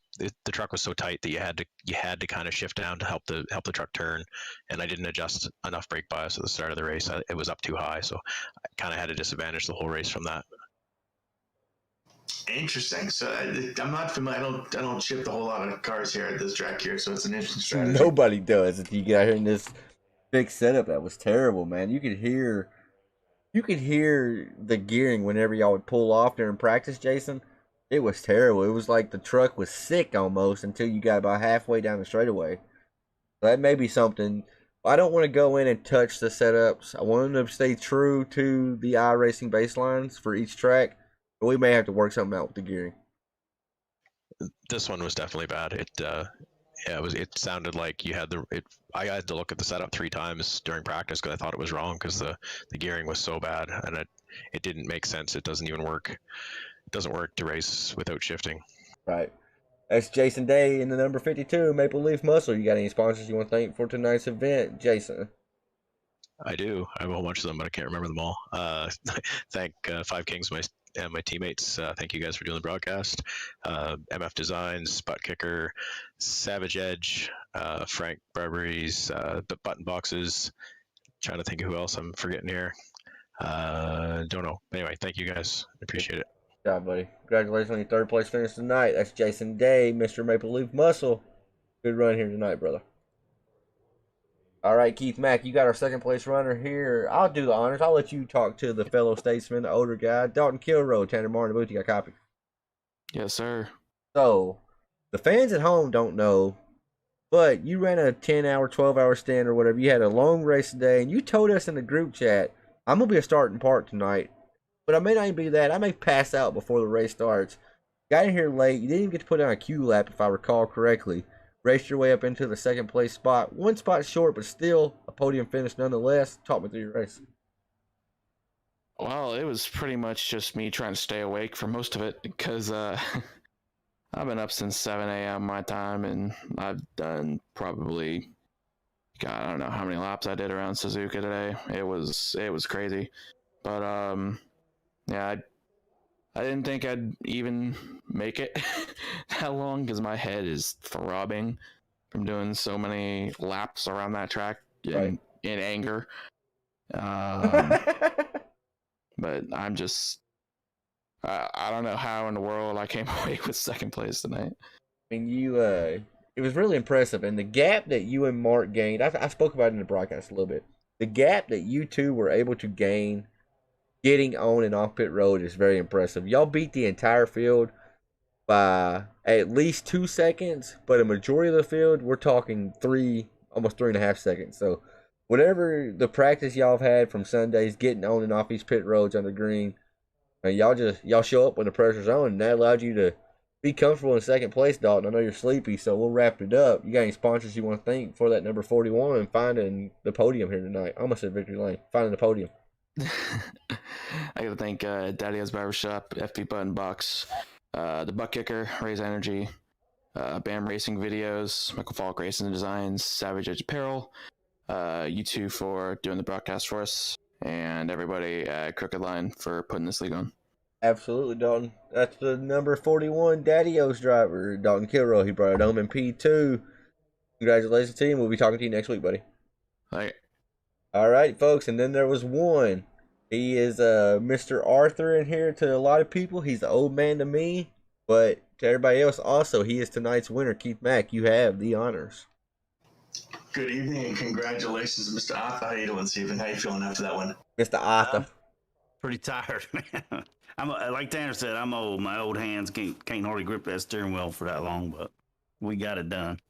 truck was so tight that you had to kind of shift down to help the truck turn, and I didn't adjust enough brake bias at the start of the race. It was up too high, so I kind of had a disadvantage the whole race from that. Interesting. So I'm not familiar. I don't ship a whole lot of cars here at this track here, so it's an interesting strategy. Nobody does. If you get out here in this big setup, that was terrible, man. You could hear the gearing whenever y'all would pull off during practice, Jason. It was terrible. It was like the truck was sick almost until you got about halfway down the straightaway. So that may be something. I don't want to go in and touch the setups. I want them to stay true to the iRacing baselines for each track. But we may have to work something out with the gearing. This one was definitely bad. It sounded like you had I had to look at the setup 3 times during practice because I thought it was wrong because the gearing was so bad and it didn't make sense. It doesn't even work. It doesn't work to race without shifting. Right. That's Jason Day in the number 52 Maple Leaf Muscle. You got any sponsors you want to thank for tonight's event, Jason? I do. I have a whole bunch of them, but I can't remember them all. Thank Five Kings, my teammates. Thank you guys for doing the broadcast. MF Designs, Butt Kicker, Savage Edge, Frank Barbary's, the Button Boxes. Trying to think of who else I'm forgetting here. Don't know. Anyway, thank you guys. Appreciate it. Good job, buddy. Congratulations on your third place finish tonight. That's Jason Day, Mr. Maple Leaf Muscle. Good run here tonight, brother. All right, Keith Mack, you got our second place runner here. I'll do the honors. I'll let you talk to the fellow statesman, the older guy, Dalton Kilroe, Tanner Martin, the booth. You got a copy? Yes, sir. So, the fans at home don't know, but you ran a 10-hour, 12-hour stand or whatever. You had a long race today, and you told us in the group chat, I'm going to be a starting part tonight, but I may not even be that. I may pass out before the race starts. Got in here late. You didn't even get to put on a Q lap, if I recall correctly. Raced your way up into the second place spot. One spot short, but still a podium finish nonetheless. Talk me through your race. Well, it was pretty much just me trying to stay awake for most of it because I've been up since 7 a.m. my time, and I've done probably, God, I don't know how many laps I did around Suzuka today. It was crazy, but yeah, I didn't think I'd even make it that long because my head is throbbing from doing so many laps around that track in anger. But I'm just, I don't know how in the world I came away with second place tonight. I mean, it was really impressive. And the gap that you and Mark gained, I spoke about it in the broadcast a little bit. The gap that you two were able to gain getting on and off pit road is very impressive. Y'all beat the entire field by at least 2 seconds, but a majority of the field, we're talking almost 3.5 seconds. So whatever the practice y'all have had from Sundays, getting on and off these pit roads on the green, and y'all show up when the pressure's on, and that allowed you to be comfortable in second place, Dalton. I know you're sleepy, so we'll wrap it up. You got any sponsors you want to thank for that number 41 and finding the podium here tonight? I almost said Victory Lane. Finding the podium. I gotta thank Daddy-O's Barbershop, FP Button Box, the Butt Kicker, Raise Energy, BAM Racing Videos, Michael Falk Racing and Designs, Savage Edge Apparel, you two for doing the broadcast for us, and everybody at Crooked Line for putting this league on. Absolutely, Dalton. That's the number 41 Daddy-O's driver, Dalton Kilroe. He brought it home in P2. Congratulations to him. We'll be talking to you next week, buddy. All right, folks. And then there was one. He is Mr. Arthur in here to a lot of people. He's the old man to me. But to everybody else also, he is tonight's winner. Keith Mack, you have the honors. Good evening and congratulations, Mr. Arthur. How you doing, Stephen? How you feeling after that one? Mr. Arthur. Pretty tired, man. Like Tanner said, I'm old. My old hands can't hardly grip that steering wheel for that long, but we got it done.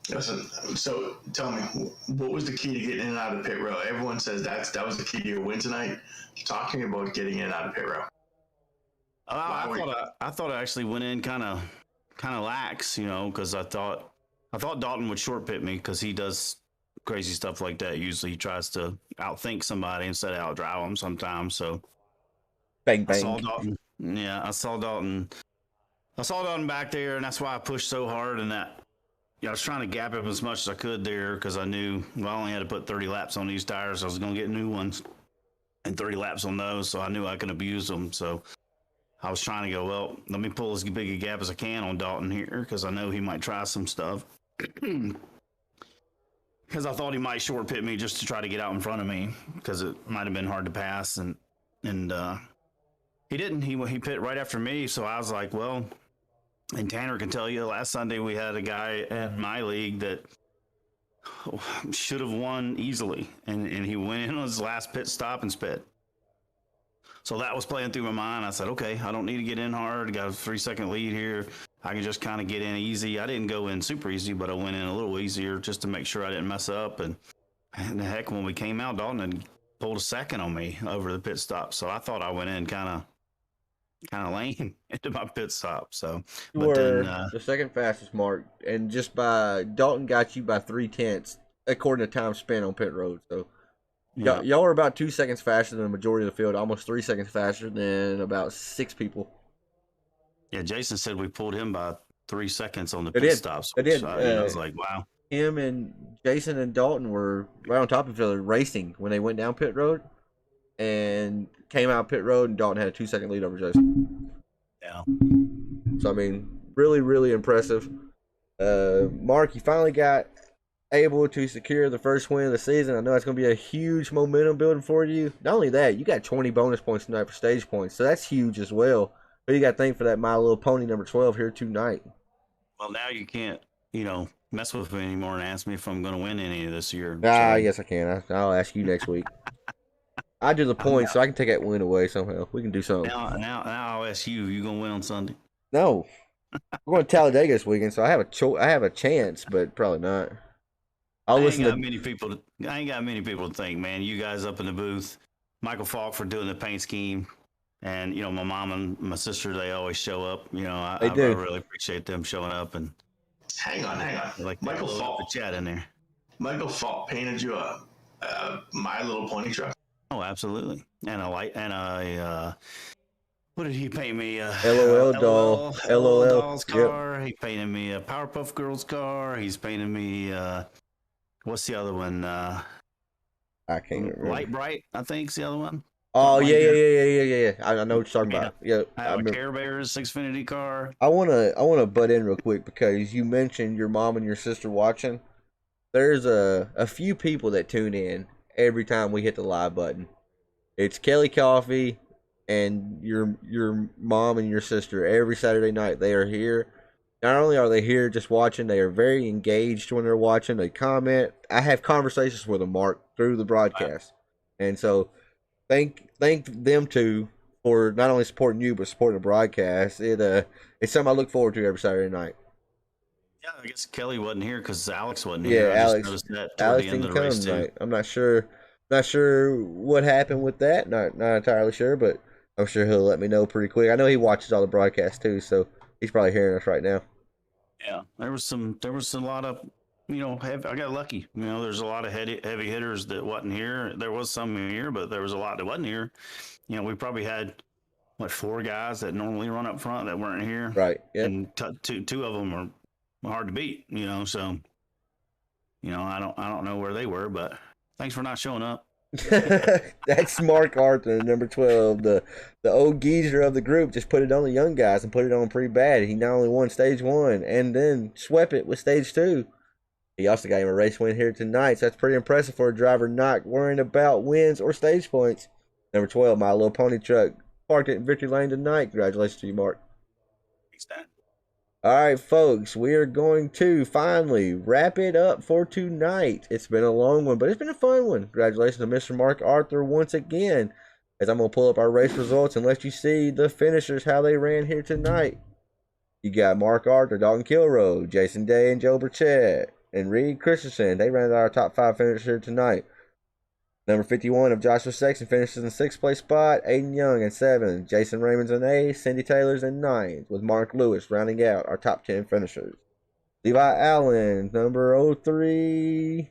Listen, so tell me, what was the key to getting in and out of pit row? Everyone says that was the key to your win tonight. Talking about getting in and out of pit row. I thought I actually went in kind of lax, because I thought Dalton would short pit me because he does crazy stuff like that. Usually he tries to outthink somebody instead of outdrive them sometimes. So bang bang. I saw Dalton. Yeah, I saw Dalton back there, and that's why I pushed so hard. And that, I was trying to gap him as much as I could there because I knew I only had to put 30 laps on these tires. I was going to get new ones and 30 laps on those, so I knew I could abuse them. So I was trying to go, well, let me pull as big a gap as I can on Dalton here because I know he might try some stuff. Because I thought he might short pit me just to try to get out in front of me because it might have been hard to pass. And he didn't. He pit right after me, so I was like, well, and Tanner can tell you, last Sunday we had a guy in my league that should have won easily, and he went in on his last pit stop and spit. So that was playing through my mind. I said, okay, I don't need to get in hard. I got a 3-second lead here. I can just kind of get in easy. I didn't go in super easy, but I went in a little easier just to make sure I didn't mess up. And heck, when we came out, Dalton had pulled a second on me over the pit stop. So I thought I went in kind of lame into my pit stop. So, You but then were the second fastest, Mark, and just by Dalton got you by 3/10 according to time spent on pit road. So yeah, y'all were about 2 seconds faster than the majority of the field, almost 3 seconds faster than about 6 people. yeah. Jason said we pulled him by 3 seconds on the It pit did. stops. It Which did. I was like, wow. Him and Jason and Dalton were right on top of each other racing when they went down pit road and came out pit road, and Dalton had a 2 second lead over Jason. Yeah. So I mean, really, really impressive. Mark, you finally got able to secure the first win of the season. I know it's going to be a huge momentum building for you. Not only that, you got 20 bonus points tonight for stage points, so that's huge as well. Who you got to thank for that My Little Pony number 12 here tonight? Well, now you can't, mess with me anymore and ask me if I'm going to win any of this year. Yes, I can. I'll ask you next week. I do the points, so I can take that win away somehow. We can do something. Now I'll ask you. You going to win on Sunday? No, we're going to Talladega this weekend, so I have a chance, but probably not. I ain't got many people to thank, man. You guys up in the booth, Michael Falk for doing the paint scheme, and my mom and my sister, they always show up. I really appreciate them showing up. And hang on. Like Michael Falk, the chat in there. Michael Falk painted you a My Little Pony truck. Oh, absolutely. And a light and a. What did he paint me? LOL doll. LOL doll's car. Yep. He painted me a Powerpuff Girls car. He's painted me. What's the other one? I can't remember. Light Bright, I think, is the other one. Oh, yeah. I know what you're talking about. Yeah, I have a Care Bears Xfinity car. I wanna butt in real quick because you mentioned your mom and your sister watching. There's a few people that tune in every time we hit the live button. It's Kelly Coffee and your mom and your sister every Saturday night. They are here. Not only are they here just watching, they are very engaged when they're watching. They comment. I have conversations with them, Mark, through the broadcast. Wow. And so thank them too for not only supporting you but supporting the broadcast. It's something I look forward to every Saturday night. Yeah, I guess Kelly wasn't here because Alex wasn't here. Yeah, Alex didn't come tonight. I'm not sure what happened with that. Not entirely sure, but I'm sure he'll let me know pretty quick. I know he watches all the broadcasts too, so he's probably hearing us right now. Yeah, there was a lot of, I got lucky. There's a lot of heavy hitters that wasn't here. There was some here, but there was a lot that wasn't here. We probably had 4 guys that normally run up front that weren't here. Right. Yeah. And two of them are hard to beat. So, I don't know where they were, but thanks for not showing up. That's Mark Arthur, number 12. The old geezer of the group just put it on the young guys and put it on pretty bad. He not only won stage 1 and then swept it with stage 2. He also got him a race win here tonight, so that's pretty impressive for a driver not worrying about wins or stage points. Number 12, My Little Pony truck, parked it in Victory Lane tonight. Congratulations to you, Mark. Thanks, Dan. All right, folks, we are going to finally wrap it up for tonight. It's been a long one, but it's been a fun one. Congratulations to Mr. Mark Arthur once again, as I'm going to pull up our race results and let you see the finishers, how they ran here tonight. You got Mark Arthur, Dalton Kilroe, Jason Day, and Joe Burchett, and Reed Christensen. They ran our top 5 finishers here tonight. Number 51 of Joshua Sexton finishes in the 6th place spot. Aiden Young in 7th. Jason Raymond's in 8th. Cindy Taylor's in 9th. With Mark Lewis rounding out our top 10 finishers. Levi Allen, number 03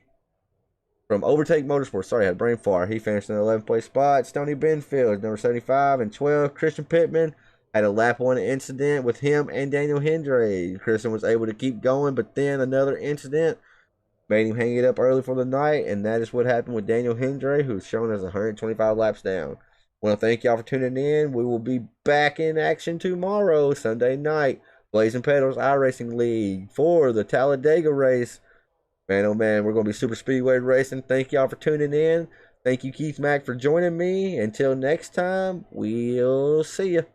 from Overtake Motorsports. Sorry, I had a brain fart. He finished in the 11th place spot. Stoney Benfield, number 75 and 12. Christian Pittman had a lap 1 incident with him and Daniel Hendry. Christian was able to keep going, but then another incident made him hang it up early for the night, and that is what happened with Daniel Hendry, who's shown as 125 laps down. I want to thank y'all for tuning in. We will be back in action tomorrow, Sunday night. Blazing Pedals iRacing League for the Talladega race. Man, oh man, we're going to be super speedway racing. Thank y'all for tuning in. Thank you, Keith Mack, for joining me. Until next time, we'll see you.